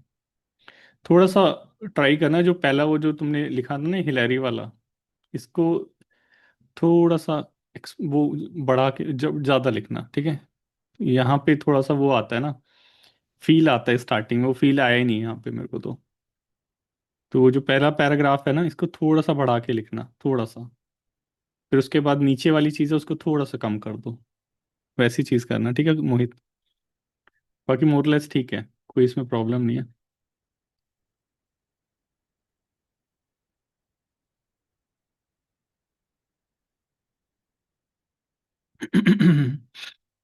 थोड़ा सा ट्राई करना, जो पहला वो जो तुमने लिखा था ना हिलेरी वाला, इसको थोड़ा सा वो बढ़ा के जब ज़्यादा लिखना, ठीक है। यहाँ पे थोड़ा सा वो आता है ना, फील आता है स्टार्टिंग में, वो फील आया ही नहीं यहाँ पे मेरे को तो वो जो पहला पैराग्राफ है ना, इसको थोड़ा सा बढ़ा के लिखना, थोड़ा सा। फिर उसके बाद नीचे वाली चीज़ है उसको थोड़ा सा कम कर दो, वैसी चीज़ करना, ठीक है मोहित। बाकी मोरलेस ठीक है, कोई इसमें प्रॉब्लम नहीं है।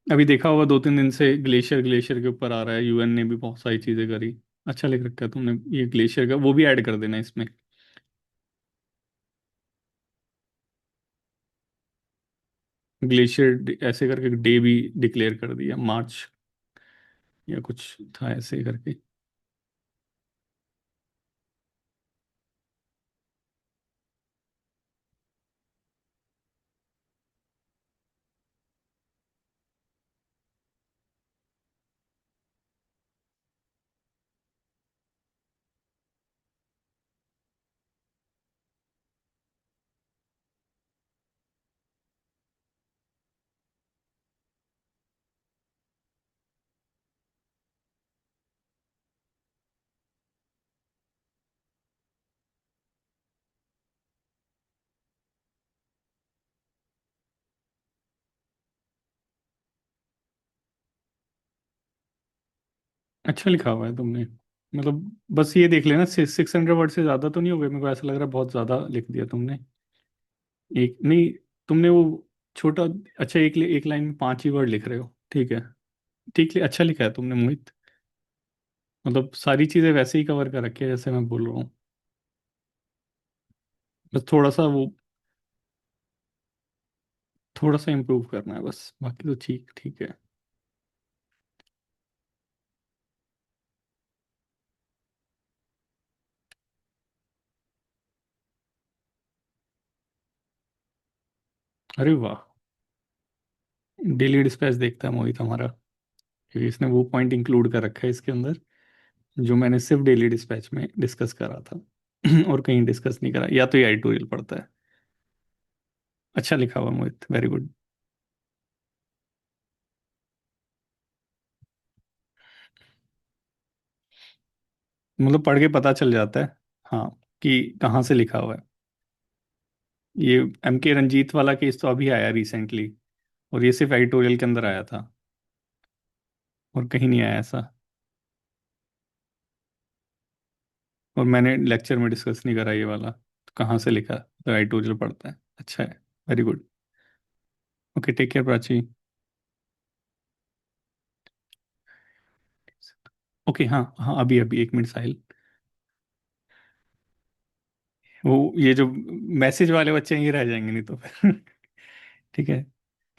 अभी देखा होगा 2-3 दिन से ग्लेशियर ग्लेशियर के ऊपर आ रहा है, यूएन ने भी बहुत सारी चीजें करी। अच्छा लिख रखा है तुमने, ये ग्लेशियर का वो भी ऐड कर देना इसमें। ग्लेशियर ऐसे करके डे भी डिक्लेयर कर दिया, मार्च या कुछ था ऐसे करके। अच्छा लिखा हुआ है तुमने। मतलब बस ये देख लेना 600 वर्ड से ज़्यादा तो नहीं हो गए, मेरे को ऐसा लग रहा है बहुत ज़्यादा लिख दिया तुमने। एक नहीं, तुमने वो छोटा, अच्छा एक लाइन में 5 ही वर्ड लिख रहे हो, ठीक है। ठीक अच्छा लिखा है तुमने मोहित, मतलब सारी चीज़ें वैसे ही कवर कर रखी है जैसे मैं बोल रहा हूँ। बस थोड़ा सा इम्प्रूव करना है बस, बाकी तो ठीक ठीक है। अरे वाह, डेली डिस्पैच देखता है मोहित हमारा, क्योंकि इसने वो पॉइंट इंक्लूड कर रखा है इसके अंदर जो मैंने सिर्फ डेली डिस्पैच में डिस्कस करा था। और कहीं डिस्कस नहीं करा, या तो ये एडिटोरियल पढ़ता है। अच्छा लिखा हुआ मोहित, वेरी गुड। मतलब पढ़ के पता चल जाता है, हाँ, कि कहाँ से लिखा हुआ है। ये M K रंजीत वाला केस तो अभी आया रिसेंटली, और ये सिर्फ एडिटोरियल के अंदर आया था, और कहीं नहीं आया ऐसा। और मैंने लेक्चर में डिस्कस नहीं करा ये वाला, तो कहाँ से लिखा, तो एडिटोरियल पढ़ता है, अच्छा है, very good. Okay, take care Prachi. Okay, हाँ हाँ, अभी अभी 1 मिनट साहिल। वो ये जो मैसेज वाले बच्चे हैं, ये रह जाएंगे नहीं तो फिर। ठीक है,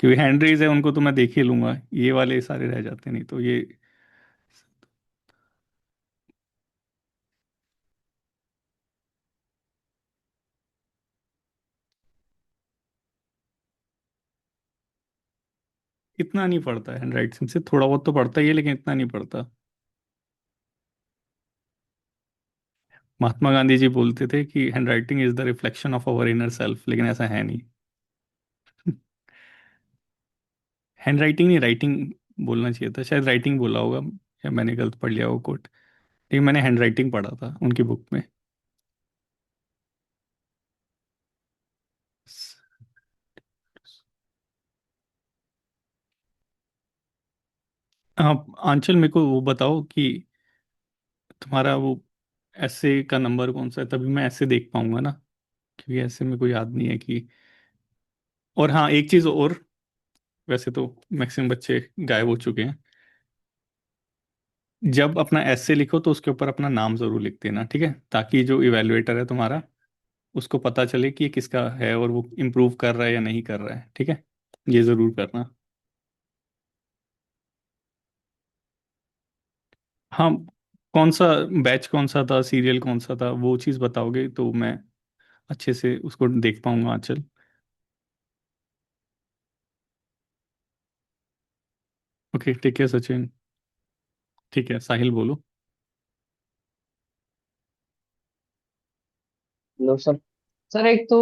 क्योंकि हैंड रेज है उनको तो मैं देख ही लूंगा, ये वाले सारे रह जाते नहीं तो ये। इतना नहीं पढ़ता है हैंड राइटिंग से, थोड़ा बहुत तो पढ़ता ही है लेकिन इतना नहीं पढ़ता। महात्मा गांधी जी बोलते थे कि hand writing is the reflection of our inner self, लेकिन ऐसा है नहीं। हैंड राइटिंग नहीं, राइटिंग बोलना चाहिए था, शायद राइटिंग बोला होगा, या मैंने गलत पढ़ लिया वो कोट। लेकिन मैंने हैंड राइटिंग पढ़ा था उनकी बुक में। हाँ, आंचल मेरे को वो बताओ कि तुम्हारा वो ऐसे का नंबर कौन सा है, तभी मैं ऐसे देख पाऊंगा ना, क्योंकि ऐसे मेरे को याद नहीं है कि। और हाँ, एक चीज़ और, वैसे तो मैक्सिमम बच्चे गायब हो चुके हैं, जब अपना ऐसे लिखो तो उसके ऊपर अपना नाम जरूर लिख देना, ठीक है, ताकि जो इवेलुएटर है तुम्हारा, उसको पता चले कि ये किसका है और वो इम्प्रूव कर रहा है या नहीं कर रहा है, ठीक है, ये जरूर करना। हाँ, कौन सा बैच कौन सा था, सीरियल कौन सा था, वो चीज़ बताओगे तो मैं अच्छे से उसको देख पाऊंगा आंचल। ओके, ठीक है सचिन। ठीक है, साहिल बोलो। लो सर। सर एक तो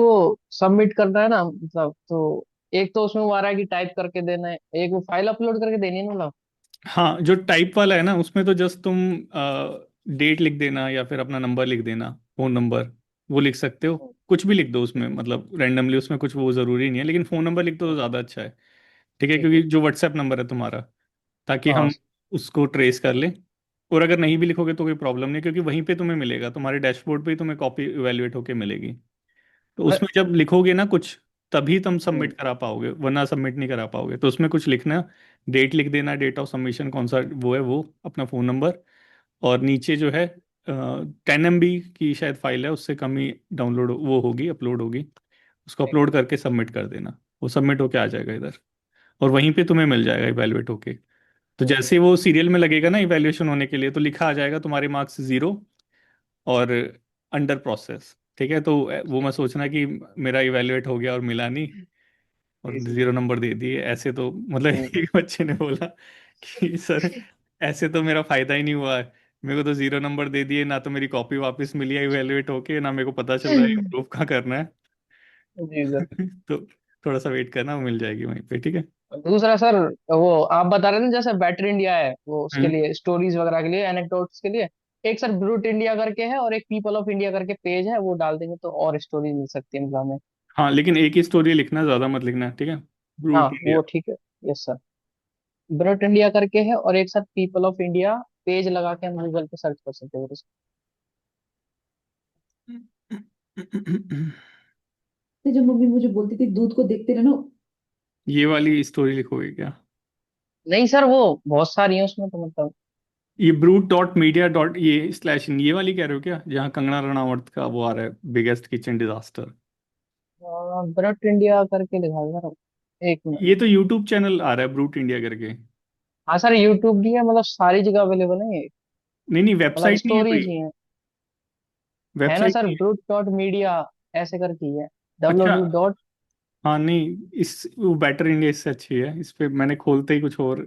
सबमिट करना है ना, मतलब तो एक तो उसमें वो आ रहा है कि टाइप करके देना है, एक वो फाइल अपलोड करके देनी है ना मतलब। हाँ, जो टाइप वाला है ना, उसमें तो जस्ट तुम डेट लिख देना या फिर अपना नंबर लिख देना, फोन नंबर, वो लिख सकते हो। कुछ भी लिख दो उसमें, मतलब रैंडमली, उसमें कुछ वो ज़रूरी नहीं है, लेकिन फ़ोन नंबर लिख दो तो ज़्यादा अच्छा है। ठीक है, ठीक है। क्योंकि जो व्हाट्सएप नंबर है तुम्हारा, ताकि हाँ हम उसको ट्रेस कर लें। और अगर नहीं भी लिखोगे तो कोई प्रॉब्लम नहीं, क्योंकि वहीं पे तुम्हें मिलेगा, तुम्हारे डैशबोर्ड पे ही तुम्हें कॉपी इवेल्युएट होके मिलेगी। तो सर। उसमें जब लिखोगे ना कुछ, तभी तुम सबमिट हम्म, करा पाओगे, वरना सबमिट नहीं करा पाओगे। तो उसमें कुछ लिखना, डेट लिख देना, डेट ऑफ सबमिशन कौन सा वो है, वो अपना फ़ोन नंबर, और नीचे जो है 10 MB की शायद फाइल है, उससे कम ही डाउनलोड वो होगी, अपलोड होगी, उसको ठीक अपलोड करके सबमिट कर देना। वो सबमिट होके आ जाएगा इधर, और वहीं पे तुम्हें मिल जाएगा इवेलुएट होके। तो है। जैसे वो सीरियल में लगेगा ना इवैल्यूएशन होने के लिए, तो लिखा आ जाएगा तुम्हारे मार्क्स 0 और अंडर प्रोसेस, ठीक है। तो वो मैं सोचना कि मेरा इवैल्यूएट हो गया और मिला नहीं, और जी, जी। 0 नंबर दे दिए, ऐसे तो मतलब हम्म, एक बच्चे ने बोला कि सर ऐसे तो मेरा फायदा ही नहीं हुआ है, मेरे को तो 0 नंबर दे दिए, ना तो मेरी कॉपी वापस मिली है इवैल्यूएट होके, ना मेरे को पता चल रहा है इम्प्रूव कहाँ करना है। जी सर। तो थोड़ा सा वेट करना, वो मिल जाएगी वहीं पे, ठीक है। दूसरा सर, वो आप बता रहे थे जैसे बेटर इंडिया है वो उसके हम्म। लिए स्टोरीज वगैरह के लिए एनेक्डोट्स के लिए, एक सर ब्रूट इंडिया करके है और एक पीपल ऑफ इंडिया करके पेज है, वो डाल देंगे तो और स्टोरीज मिल सकती है मतलब हमें। हाँ, लेकिन एक ही स्टोरी लिखना, ज्यादा मत लिखना, ठीक है। हाँ ब्रूट इंडिया। वो ठीक है। Yes sir. ब्रूट इंडिया करके है और एक sir people of India page लगा के हम गूगल पे सर्च कर सकते हैं उसको। तो जब मम्मी मुझे बोलती थी दूध को देखते रहना। ये वाली स्टोरी लिखोगे क्या? नहीं सर, वो बहुत सारी है उसमें तो मतलब। ये ब्रूट डॉट मीडिया डॉट ये स्लैश इन ये वाली कह रहे हो क्या, जहाँ कंगना रनावत का वो आ रहा है, biggest kitchen disaster? Brought India करके लिखा है सर, एक ये मिनट। तो यूट्यूब चैनल आ रहा है ब्रूट इंडिया करके। हाँ सर, यूट्यूब भी है, मतलब सारी जगह अवेलेबल है ये। नहीं नहीं, मतलब वेबसाइट नहीं है कोई? स्टोरीज ही है ना वेबसाइट सर, नहीं है? ब्रूट डॉट मीडिया ऐसे करके ही है। अच्छा। www. हाँ नहीं, इस वो बेटर इंडिया इससे अच्छी है। इस पे मैंने खोलते ही कुछ और,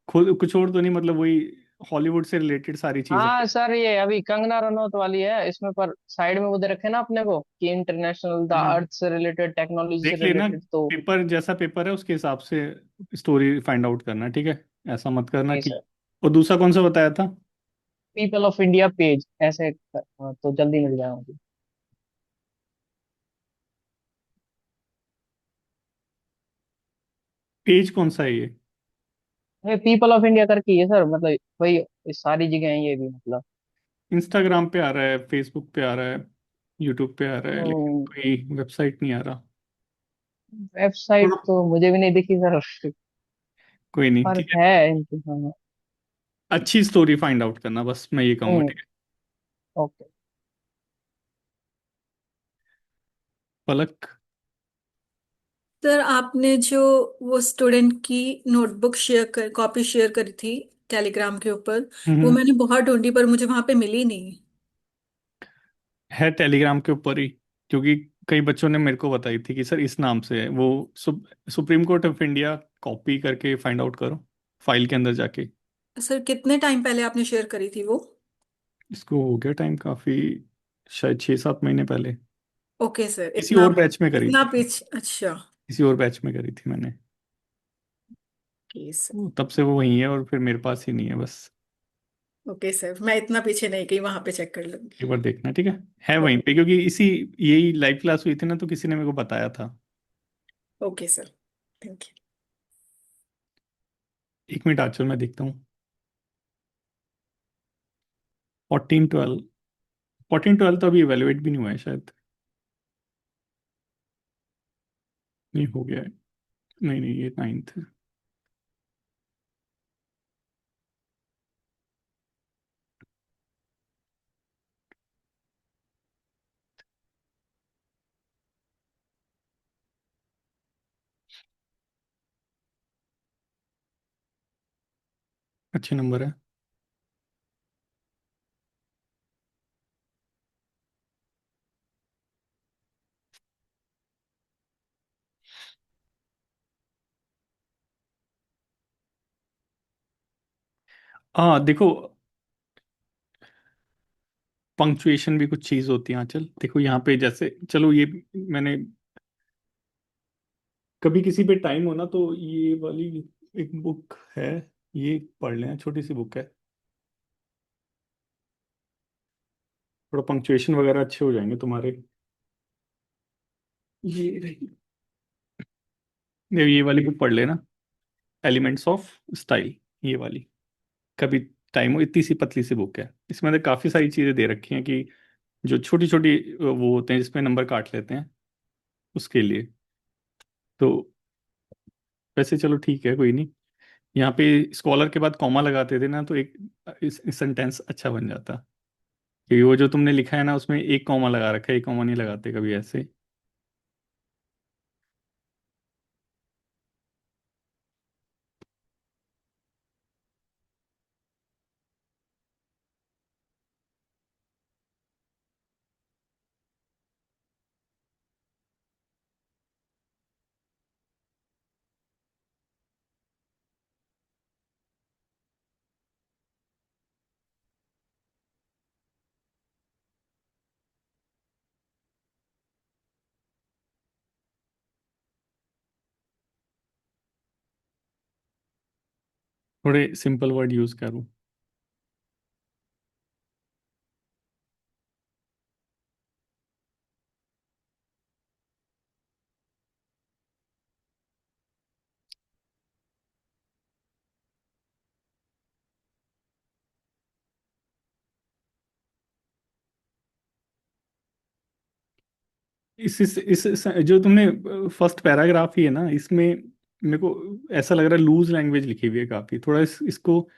खोल कुछ और तो नहीं, मतलब वही हॉलीवुड से रिलेटेड सारी चीजें। हाँ सर, ये अभी कंगना रनौत वाली है इसमें, पर साइड में वो दे रखे ना अपने को कि इंटरनेशनल द हाँ अर्थ से रिलेटेड, टेक्नोलॉजी से देख लेना, रिलेटेड, तो। पेपर जैसा पेपर है उसके हिसाब से स्टोरी फाइंड आउट करना, ठीक है? ऐसा मत करना जी कि। सर। और दूसरा कौन सा बताया था? पीपल ऑफ इंडिया पेज ऐसे तो जल्दी मिल जाएगा मुझे। पेज कौन सा है ये? ये पीपल ऑफ इंडिया करके ही है सर, मतलब वही, ये सारी जगह है ये भी मतलब। इंस्टाग्राम पे आ रहा है, फेसबुक पे आ रहा है, यूट्यूब पे आ रहा है, लेकिन तो कोई वेबसाइट नहीं आ रहा। वेबसाइट थोड़ा- तो मुझे भी नहीं दिखी सर, कोई नहीं, पर ठीक है। है इनकी, हाँ। अच्छी स्टोरी फाइंड आउट करना, बस मैं ये कहूंगा, हम्म। ठीक है? ओके। पलक। सर आपने जो वो स्टूडेंट की नोटबुक कॉपी शेयर करी थी टेलीग्राम के ऊपर, वो हम्म। मैंने बहुत ढूंढी पर मुझे वहां पे मिली नहीं। है टेलीग्राम के ऊपर ही, क्योंकि कई बच्चों ने मेरे को बताई थी कि सर इस नाम से है वो। Supreme court of India copy करके फाइंड आउट करो फाइल के अंदर जाके। सर कितने टाइम पहले आपने शेयर करी थी वो? इसको हो गया टाइम काफी, शायद 6-7 महीने पहले। ओके सर, किसी इतना और बैच में करी इतना थी। पीछ अच्छा। किसी और बैच में करी थी मैंने। Okay sir. तब से वो वहीं है और फिर मेरे पास ही नहीं है बस। ओके सर, मैं इतना पीछे नहीं गई, वहां पे चेक कर लूंगी। एक बार देखना, ठीक है वहीं पे, क्योंकि इसी यही लाइव क्लास हुई थी ना, तो किसी ने मेरे को बताया था। Okay sir, thank you. 1 minute Aanchal, मैं देखता हूँ। 14-12, 14-12 तो अभी इवेलुएट भी नहीं हुआ है शायद। नहीं, हो गया है। नहीं नहीं, ये 9th है। अच्छे नंबर है। हाँ देखो, पंक्चुएशन भी कुछ चीज होती है आंचल। देखो यहाँ पे जैसे, चलो ये मैंने कभी किसी पे टाइम हो ना तो ये वाली एक बुक है, ये पढ़ लें, छोटी सी बुक है। थोड़ा पंक्चुएशन वगैरह अच्छे हो जाएंगे तुम्हारे। ये रही, ये वाली बुक पढ़ लेना, एलिमेंट्स ऑफ स्टाइल, ये वाली। कभी टाइम हो, इतनी सी पतली सी बुक है, इसमें अंदर काफी सारी चीजें दे रखी हैं कि जो छोटी छोटी वो होते हैं जिसमें नंबर काट लेते हैं, उसके लिए। तो वैसे चलो ठीक है, कोई नहीं। यहाँ पे स्कॉलर के बाद कॉमा लगाते थे ना, तो एक इस सेंटेंस अच्छा बन जाता। कि वो जो तुमने लिखा है ना, उसमें एक कॉमा लगा रखा है, एक कॉमा नहीं लगाते कभी ऐसे। थोड़े सिंपल वर्ड यूज करूँ। जो तुमने फर्स्ट पैराग्राफ ही है ना, इसमें मेरे को ऐसा लग रहा है लूज लैंग्वेज लिखी हुई है काफी। थोड़ा इसको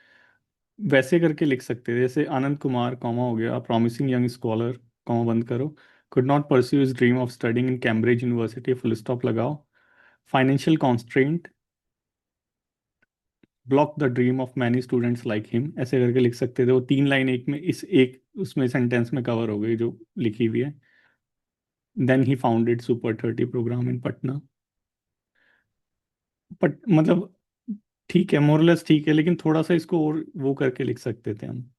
वैसे करके लिख सकते थे, जैसे आनंद कुमार कॉमा हो गया, प्रॉमिसिंग यंग स्कॉलर कॉमा बंद करो, could not pursue his dream of studying in Cambridge University, full stop लगाओ, financial constraint block the dream of many students like him, ऐसे करके लिख सकते थे। वो 3 लाइन एक में, इस एक उसमें सेंटेंस में कवर हो गई जो लिखी हुई है। Then he founded super 30 program in Patna. But मतलब ठीक है, मोरलेस ठीक है, लेकिन थोड़ा सा इसको और वो करके लिख सकते थे हम।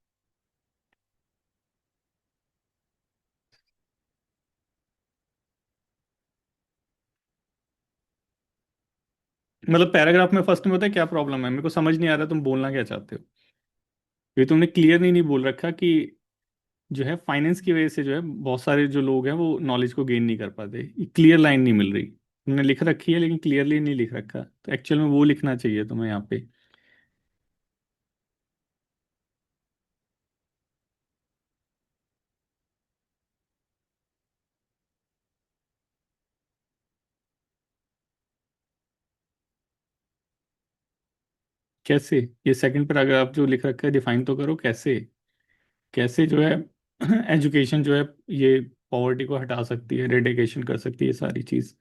मतलब पैराग्राफ में फर्स्ट में होता है क्या प्रॉब्लम है, मेरे को समझ नहीं आ रहा तुम बोलना क्या चाहते हो। ये तुमने क्लियर नहीं बोल रखा कि जो है फाइनेंस की वजह से जो है बहुत सारे जो लोग हैं वो नॉलेज को गेन नहीं कर पाते। क्लियर लाइन नहीं मिल रही, तुमने लिख रखी है लेकिन क्लियरली नहीं लिख रखा, तो एक्चुअल में वो लिखना चाहिए तुम्हें यहाँ पे। कैसे? ये सेकंड पैराग्राफ जो लिख रखा है डिफाइन तो करो कैसे। कैसे जो है एजुकेशन जो है ये पॉवर्टी को हटा सकती है, रेडिकेशन कर सकती है, सारी चीज।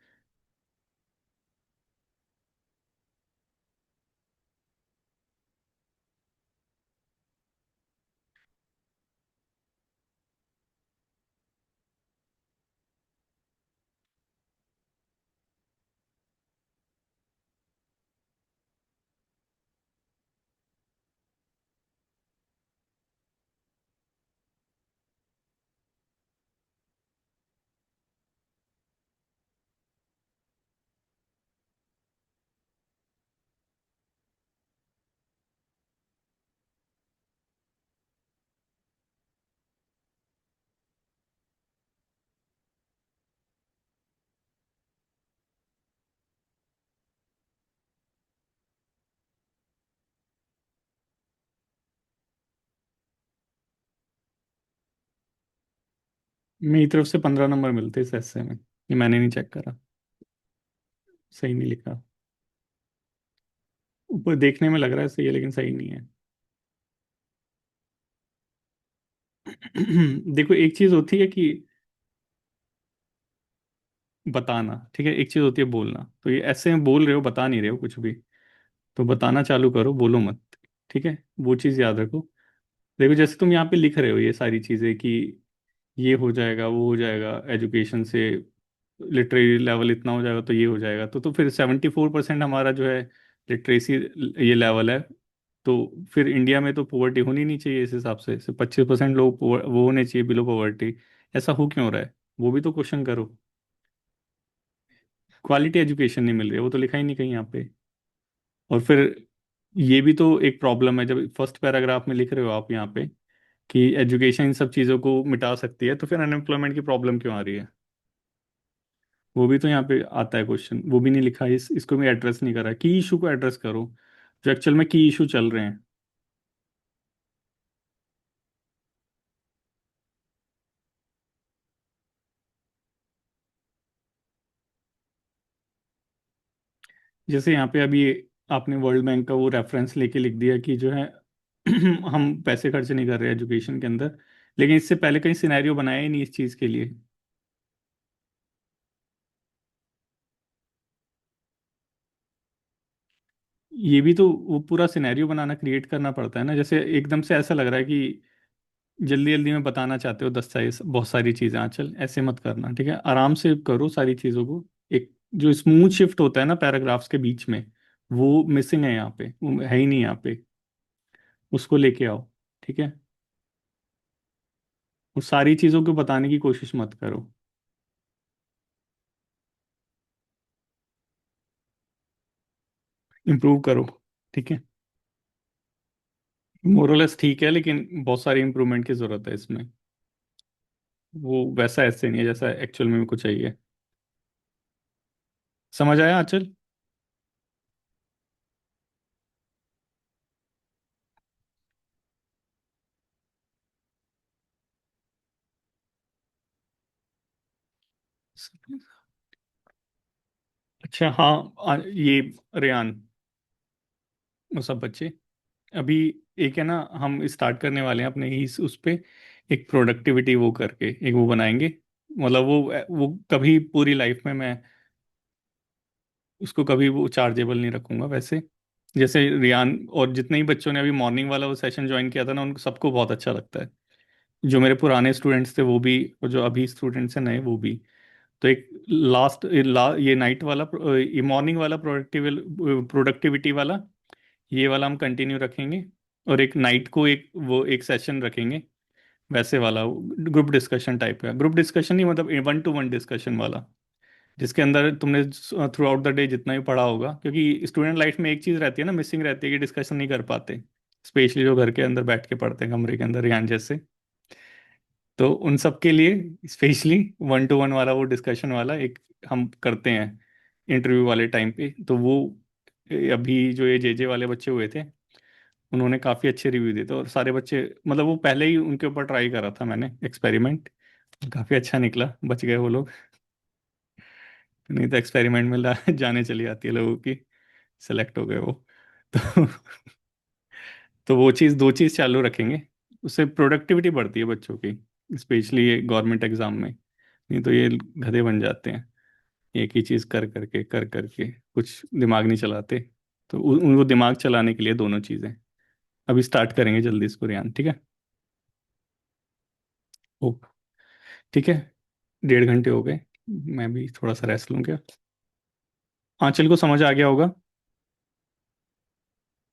मेरी तरफ से 15 नंबर मिलते इस ऐसे में, ये मैंने नहीं चेक करा, सही नहीं लिखा। ऊपर देखने में लग रहा है सही है लेकिन सही नहीं है। देखो एक चीज होती है कि बताना, ठीक है, एक चीज होती है बोलना। तो ये ऐसे में बोल रहे हो, बता नहीं रहे हो कुछ भी, तो बताना चालू करो, बोलो मत। ठीक है, वो चीज याद रखो। देखो जैसे तुम यहाँ पे लिख रहे हो ये सारी चीजें कि ये हो जाएगा, वो हो जाएगा, एजुकेशन से लिटरेरी लेवल इतना हो जाएगा, तो ये हो जाएगा, तो फिर 74% हमारा जो है लिटरेसी ये लेवल है। तो फिर इंडिया में तो पोवर्टी होनी नहीं चाहिए इस हिसाब से, सिर्फ 25% लोग वो होने चाहिए बिलो पोवर्टी। ऐसा हो क्यों रहा है, वो भी तो क्वेश्चन करो। क्वालिटी एजुकेशन नहीं मिल रही है, वो तो लिखा ही नहीं कहीं यहाँ पे। और फिर ये भी तो एक प्रॉब्लम है, जब फर्स्ट पैराग्राफ में लिख रहे हो आप यहाँ पे कि एजुकेशन इन सब चीज़ों को मिटा सकती है, तो फिर अनएम्प्लॉयमेंट की प्रॉब्लम क्यों आ रही है? वो भी तो यहाँ पे आता है क्वेश्चन, वो भी नहीं लिखा है, इसको भी एड्रेस नहीं करा। की इशू को एड्रेस करो, जो एक्चुअल में की इशू चल रहे हैं। जैसे यहाँ पे अभी आपने वर्ल्ड बैंक का वो रेफरेंस लेके लिख दिया कि जो है हम पैसे खर्च नहीं कर रहे एजुकेशन के अंदर, लेकिन इससे पहले कहीं सिनेरियो बनाया ही नहीं इस चीज़ के लिए। ये भी तो वो पूरा सिनेरियो बनाना, क्रिएट करना पड़ता है ना। जैसे एकदम से ऐसा लग रहा है कि जल्दी जल्दी में बताना चाहते हो 10 सारी बहुत सारी चीज़ें, आंचल ऐसे मत करना, ठीक है, आराम से करो सारी चीज़ों को। एक जो स्मूथ शिफ्ट होता है ना पैराग्राफ्स के बीच में, वो मिसिंग है यहाँ पे, वो है ही नहीं यहाँ पे, उसको लेके आओ। ठीक है, और सारी चीज़ों को बताने की कोशिश मत करो, इम्प्रूव करो। ठीक है, मोरलेस ठीक है लेकिन बहुत सारी इंप्रूवमेंट की जरूरत है इसमें। वो वैसा ऐसे नहीं है जैसा एक्चुअल में मेरे को चाहिए। समझ आया आंचल? अच्छा हाँ, ये रेयान, वो सब बच्चे अभी, एक है ना, हम स्टार्ट करने वाले हैं अपने ही उस पे एक प्रोडक्टिविटी वो करके एक वो बनाएंगे। मतलब वो कभी पूरी लाइफ में मैं उसको कभी वो चार्जेबल नहीं रखूंगा वैसे। जैसे रियान और जितने ही बच्चों ने अभी मॉर्निंग वाला वो सेशन ज्वाइन किया था ना, उनको सबको बहुत अच्छा लगता है। जो मेरे पुराने स्टूडेंट्स थे वो भी, और जो अभी स्टूडेंट्स हैं नए वो भी। तो एक ये नाइट वाला, ये मॉर्निंग वाला प्रोडक्टिविटी वाला, ये वाला हम कंटिन्यू रखेंगे। और एक नाइट को एक सेशन रखेंगे वैसे वाला, ग्रुप डिस्कशन टाइप का। ग्रुप डिस्कशन नहीं, मतलब 1-to-1 डिस्कशन वाला, जिसके अंदर तुमने थ्रू आउट द डे जितना भी पढ़ा होगा, क्योंकि स्टूडेंट लाइफ में एक चीज़ रहती है ना, मिसिंग रहती है कि डिस्कशन नहीं कर पाते, स्पेशली जो घर के अंदर बैठ के पढ़ते हैं कमरे के अंदर यान जैसे। तो उन सब के लिए स्पेशली 1-to-1 वाला वो डिस्कशन वाला एक हम करते हैं इंटरव्यू वाले टाइम पे। तो वो अभी जो ये जे वाले बच्चे हुए थे, उन्होंने काफ़ी अच्छे रिव्यू दिए थे, और सारे बच्चे, मतलब वो पहले ही उनके ऊपर ट्राई करा था मैंने एक्सपेरिमेंट, काफ़ी अच्छा निकला, बच गए वो लोग। नहीं तो एक्सपेरिमेंट में जाने चली जाती है लोगों की, सेलेक्ट हो गए वो। तो तो वो चीज़, दो चीज़ चालू रखेंगे, उससे प्रोडक्टिविटी बढ़ती है बच्चों की, स्पेशली ये गवर्नमेंट एग्जाम में। नहीं तो ये गधे बन जाते हैं, एक ही चीज़ कर करके कुछ दिमाग नहीं चलाते। तो उनको दिमाग चलाने के लिए दोनों चीज़ें अभी स्टार्ट करेंगे जल्दी इसको रियान, ठीक है। ओ, ठीक है। 1.5 घंटे हो गए, मैं भी थोड़ा सा रेस्ट लूँ क्या? आंचल को समझ आ गया होगा?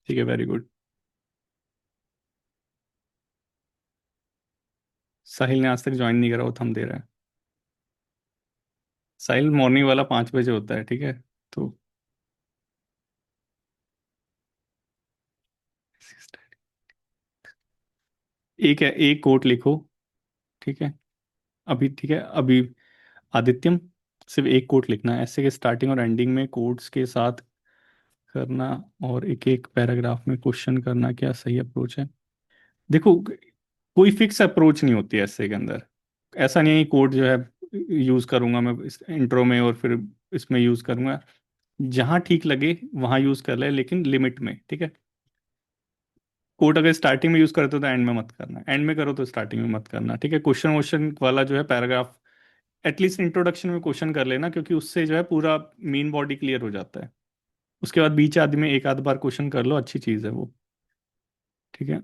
ठीक है, वेरी गुड। साहिल ने आज तक ज्वाइन नहीं करा, वो थम दे रहा है। साहिल मॉर्निंग वाला 5 बजे होता है, ठीक है। तो एक है, एक कोट लिखो, ठीक है। अभी ठीक है, अभी आदित्यम, सिर्फ एक कोट लिखना है, ऐसे के स्टार्टिंग और एंडिंग में कोट्स के साथ करना, और एक एक पैराग्राफ में क्वेश्चन करना, क्या सही अप्रोच है? देखो, कोई फिक्स अप्रोच नहीं होती है ऐसे के अंदर। ऐसा नहीं है कि कोड जो है यूज करूंगा मैं इस इंट्रो में और फिर इसमें यूज करूंगा। जहां ठीक लगे वहां यूज कर ले, लेकिन लिमिट में, ठीक है। कोड अगर स्टार्टिंग में यूज करते हो तो एंड में मत करना, एंड में करो तो स्टार्टिंग में मत करना, ठीक है। क्वेश्चन वोश्चन वाला जो है पैराग्राफ, एटलीस्ट इंट्रोडक्शन में क्वेश्चन कर लेना, क्योंकि उससे जो है पूरा मेन बॉडी क्लियर हो जाता है। उसके बाद बीच आदि में एक आध बार क्वेश्चन कर लो, अच्छी चीज है वो, ठीक है।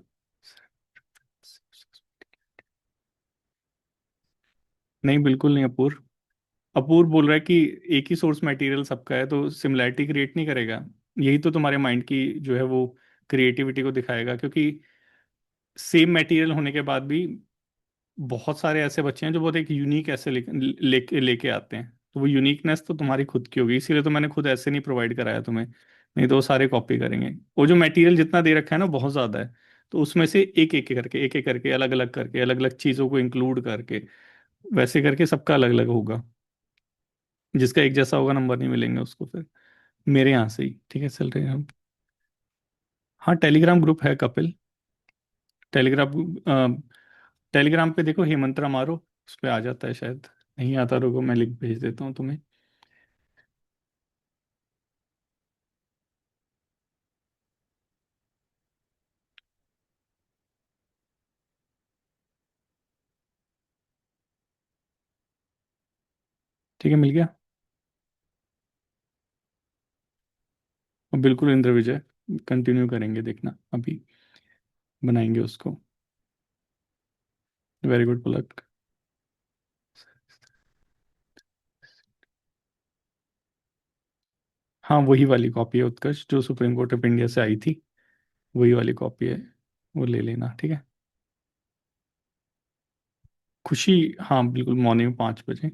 नहीं, बिल्कुल नहीं अपूर। अपूर बोल रहा है कि एक ही सोर्स मटेरियल सबका है तो सिमिलैरिटी क्रिएट नहीं करेगा। यही तो तुम्हारे माइंड की जो है वो क्रिएटिविटी को दिखाएगा, क्योंकि सेम मटेरियल होने के बाद भी बहुत सारे ऐसे बच्चे हैं जो बहुत एक यूनिक ऐसे लेके आते हैं। तो वो यूनिकनेस तो तुम्हारी खुद की होगी, इसीलिए तो मैंने खुद ऐसे नहीं प्रोवाइड कराया तुम्हें, नहीं तो वो सारे कॉपी करेंगे। वो जो मटेरियल जितना दे रखा है ना, बहुत ज़्यादा है। तो उसमें से एक एक करके अलग अलग चीज़ों को इंक्लूड करके वैसे करके सबका अलग अलग होगा। जिसका एक जैसा होगा नंबर नहीं मिलेंगे उसको फिर। मेरे यहाँ से ही, ठीक है, चल रहे हैं हम। हाँ, टेलीग्राम ग्रुप है कपिल। टेलीग्राम टेलीग्राम पे देखो, हेमंत्रा मारो, उस पे आ जाता है शायद। नहीं आता, रुको मैं लिंक भेज देता हूँ तुम्हें। ठीक है, मिल गया। और बिल्कुल इंद्र विजय, कंटिन्यू करेंगे, देखना अभी बनाएंगे उसको। वेरी गुड पलक। हाँ, वही वाली कॉपी है उत्कर्ष, जो सुप्रीम कोर्ट ऑफ इंडिया से आई थी, वही वाली कॉपी है, वो ले लेना, ठीक है। खुशी, हाँ बिल्कुल, मॉर्निंग 5 बजे।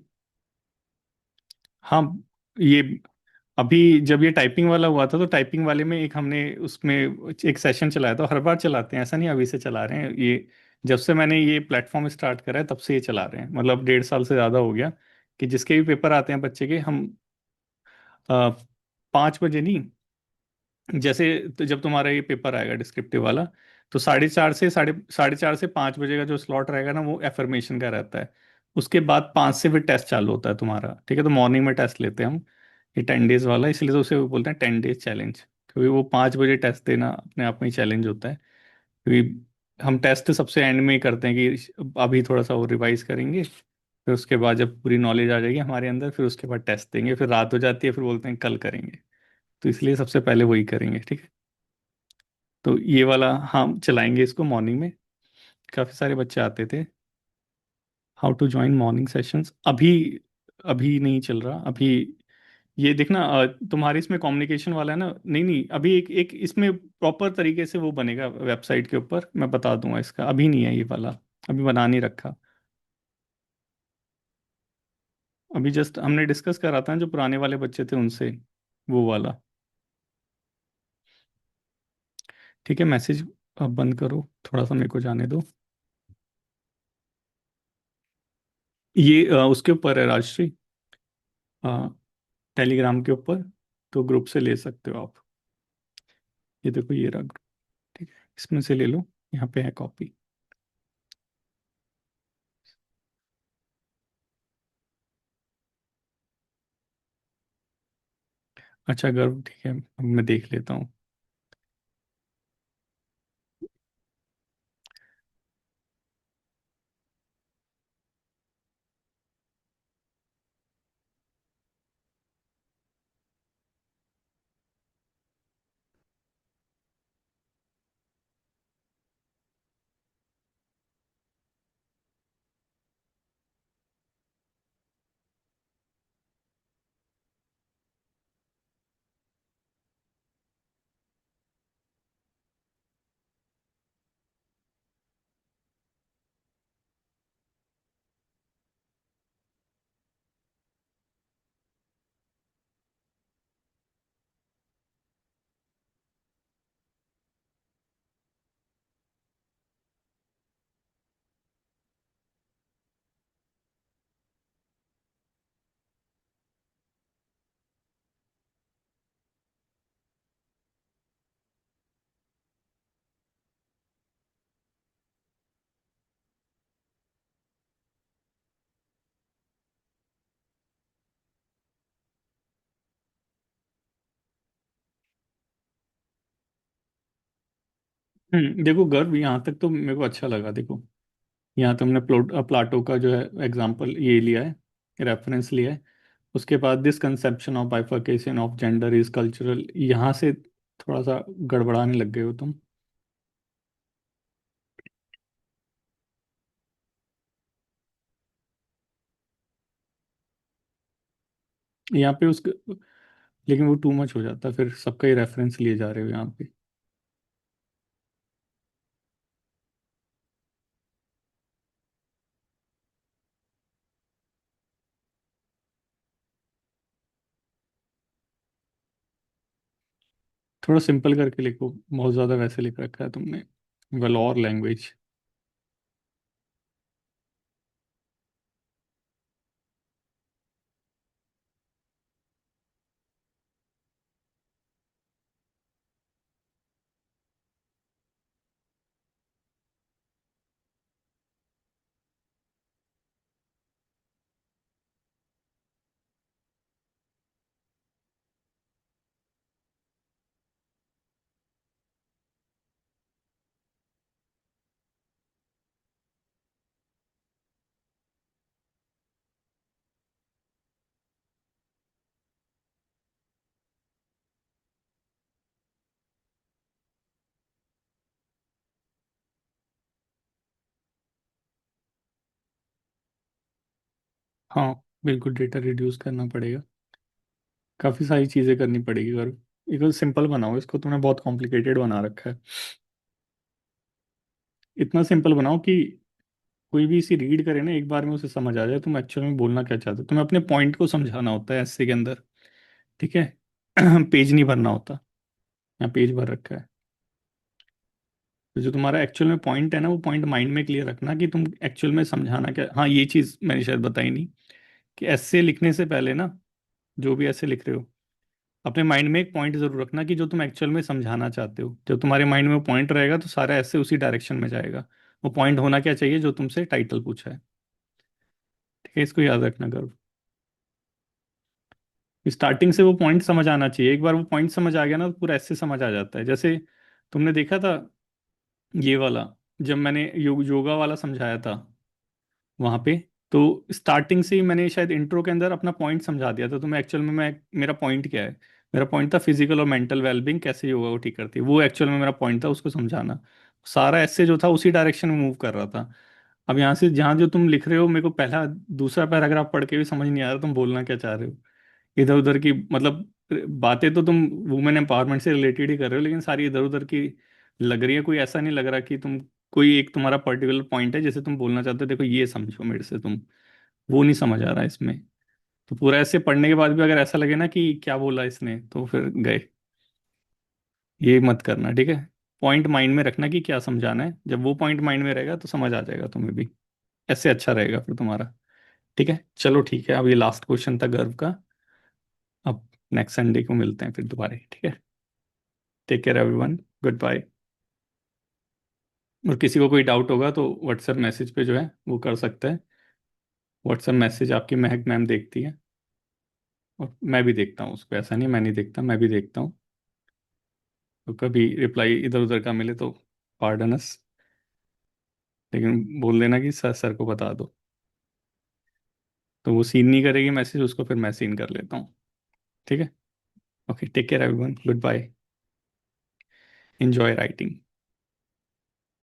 हाँ, ये अभी जब ये टाइपिंग वाला हुआ था तो टाइपिंग वाले में एक हमने उसमें एक सेशन चलाया था। हर बार चलाते हैं, ऐसा नहीं अभी से चला रहे हैं ये। जब से मैंने ये प्लेटफॉर्म स्टार्ट करा है तब से ये चला रहे हैं, मतलब 1.5 साल से ज़्यादा हो गया। कि जिसके भी पेपर आते हैं बच्चे के, हम 5 बजे नहीं, जैसे तो जब तुम्हारा ये पेपर आएगा डिस्क्रिप्टिव वाला, तो 4:30 से 4:30 से 5 बजे का जो स्लॉट रहेगा ना, वो एफर्मेशन का रहता है। उसके बाद 5 से फिर टेस्ट चालू होता है तुम्हारा, ठीक है। तो मॉर्निंग में टेस्ट लेते हैं हम, ये 10 डेज वाला, इसलिए तो उसे वो बोलते हैं 10 डेज चैलेंज, क्योंकि वो 5 बजे टेस्ट देना अपने आप में ही चैलेंज होता है। क्योंकि हम टेस्ट सबसे एंड में ही करते हैं कि अभी थोड़ा सा वो रिवाइज करेंगे, फिर उसके बाद जब पूरी नॉलेज आ जाएगी हमारे अंदर, फिर उसके बाद टेस्ट देंगे, फिर रात हो जाती है, फिर बोलते हैं कल करेंगे। तो इसलिए सबसे पहले वही करेंगे, ठीक है। तो ये वाला हम चलाएंगे इसको मॉर्निंग में। काफ़ी सारे बच्चे आते थे। How to join morning sessions अभी, अभी नहीं चल रहा अभी। ये देखना तुम्हारे इसमें कम्युनिकेशन वाला है ना, नहीं नहीं, अभी एक एक इसमें प्रॉपर तरीके से वो बनेगा वेबसाइट के ऊपर, मैं बता दूंगा इसका, अभी नहीं है ये वाला, अभी बना नहीं रखा। अभी जस्ट हमने डिस्कस करा था जो पुराने वाले बच्चे थे उनसे, वो वाला। ठीक है, मैसेज अब बंद करो, थोड़ा सा मेरे को जाने दो। ये उसके ऊपर है राजश्री, टेलीग्राम के ऊपर, तो ग्रुप से ले सकते हो आप। ये देखो ये रहा group, ठीक है, इसमें से ले लो, यहाँ पे है कॉपी। अच्छा गर्व, ठीक है, अब मैं देख लेता हूँ। देखो गर्व, यहाँ तक तो मेरे को अच्छा लगा। देखो यहाँ तो हमने प्लाटो का जो है एग्जांपल ये लिया है, रेफरेंस लिया है। उसके बाद this conception of bifurcation of gender is cultural, यहाँ से थोड़ा सा गड़बड़ाने लग गए हो तुम। यहाँ पे उस, लेकिन वो टू मच हो जाता है, फिर सबका ही रेफरेंस लिए जा रहे हो यहाँ पे। थोड़ा सिंपल करके लिखो, बहुत ज़्यादा वैसे लिख रखा है तुमने, वलोर लैंग्वेज। हाँ बिल्कुल, डेटा रिड्यूस करना पड़ेगा, काफ़ी सारी चीज़ें करनी पड़ेगी। अगर एक सिंपल बनाओ इसको, तुमने बहुत कॉम्प्लिकेटेड बना रखा है। इतना सिंपल बनाओ कि कोई भी इसे रीड करे ना, एक बार में उसे समझ आ जाए तुम एक्चुअल में बोलना क्या चाहते हो। तुम्हें अपने पॉइंट को समझाना होता है ऐसे के अंदर, ठीक है। पेज नहीं भरना होता, यहाँ पेज भर रखा है। तो जो तुम्हारा एक्चुअल में पॉइंट है ना, वो पॉइंट माइंड में क्लियर रखना कि तुम एक्चुअल में समझाना क्या। हाँ ये चीज़ मैंने शायद बताई नहीं, कि ऐसे लिखने से पहले ना, जो भी ऐसे लिख रहे हो, अपने माइंड में एक पॉइंट जरूर रखना कि जो तुम एक्चुअल में समझाना चाहते हो। जब तुम्हारे माइंड में वो पॉइंट रहेगा तो सारा ऐसे उसी डायरेक्शन में जाएगा। वो पॉइंट होना क्या चाहिए, जो तुमसे टाइटल पूछा है। ठीक है, इसको याद रखना गर्व। स्टार्टिंग से वो पॉइंट समझ आना चाहिए। एक बार वो पॉइंट समझ आ गया ना तो पूरा ऐसे समझ आ जाता है। जैसे तुमने देखा था ये वाला, जब मैंने योगा वाला समझाया था वहां पे, तो स्टार्टिंग से ही मैंने शायद इंट्रो के अंदर अपना पॉइंट समझा दिया था। तो मैं एक्चुअल में, मैं मेरा पॉइंट क्या है, मेरा पॉइंट था फिजिकल और मेंटल वेलबींग कैसे योगा को ठीक करती है, वो एक्चुअल में मेरा पॉइंट था, उसको समझाना। सारा ऐसे जो था उसी डायरेक्शन में मूव कर रहा था। अब यहाँ से जहाँ जो तुम लिख रहे हो, मेरे को पहला दूसरा पैराग्राफ पढ़ के भी समझ नहीं आ रहा तुम बोलना क्या चाह रहे हो। इधर उधर की मतलब बातें तो तुम वुमेन एम्पावरमेंट से रिलेटेड ही कर रहे हो, लेकिन सारी इधर उधर की लग रही है। कोई ऐसा नहीं लग रहा कि तुम, कोई एक तुम्हारा पर्टिकुलर पॉइंट है जैसे तुम बोलना चाहते हो, देखो ये समझो मेरे से तुम, वो नहीं समझ आ रहा है इसमें। तो पूरा ऐसे पढ़ने के बाद भी अगर ऐसा लगे ना कि क्या बोला इसने, तो फिर गए। ये मत करना, ठीक है। पॉइंट माइंड में रखना कि क्या समझाना है। जब वो पॉइंट माइंड में रहेगा तो समझ आ जाएगा तुम्हें भी। ऐसे अच्छा रहेगा फिर तुम्हारा। ठीक है, चलो ठीक है। अब ये लास्ट क्वेश्चन था गर्व का। अब नेक्स्ट संडे को मिलते हैं फिर दोबारा, ठीक है। Take care everyone, goodbye. और किसी को कोई डाउट होगा तो व्हाट्सएप मैसेज पे जो है वो कर सकता है। व्हाट्सएप मैसेज आपकी महक मैम देखती है, और मैं भी देखता हूँ उसको, ऐसा नहीं मैं नहीं देखता, मैं भी देखता हूँ। तो कभी रिप्लाई इधर उधर का मिले तो पार्डन अस, लेकिन बोल देना कि सर सर को बता दो। तो वो सीन नहीं करेगी मैसेज, उसको फिर मैं सीन कर लेता हूँ। ठीक है। Okay, take care everyone, goodbye, enjoy writing.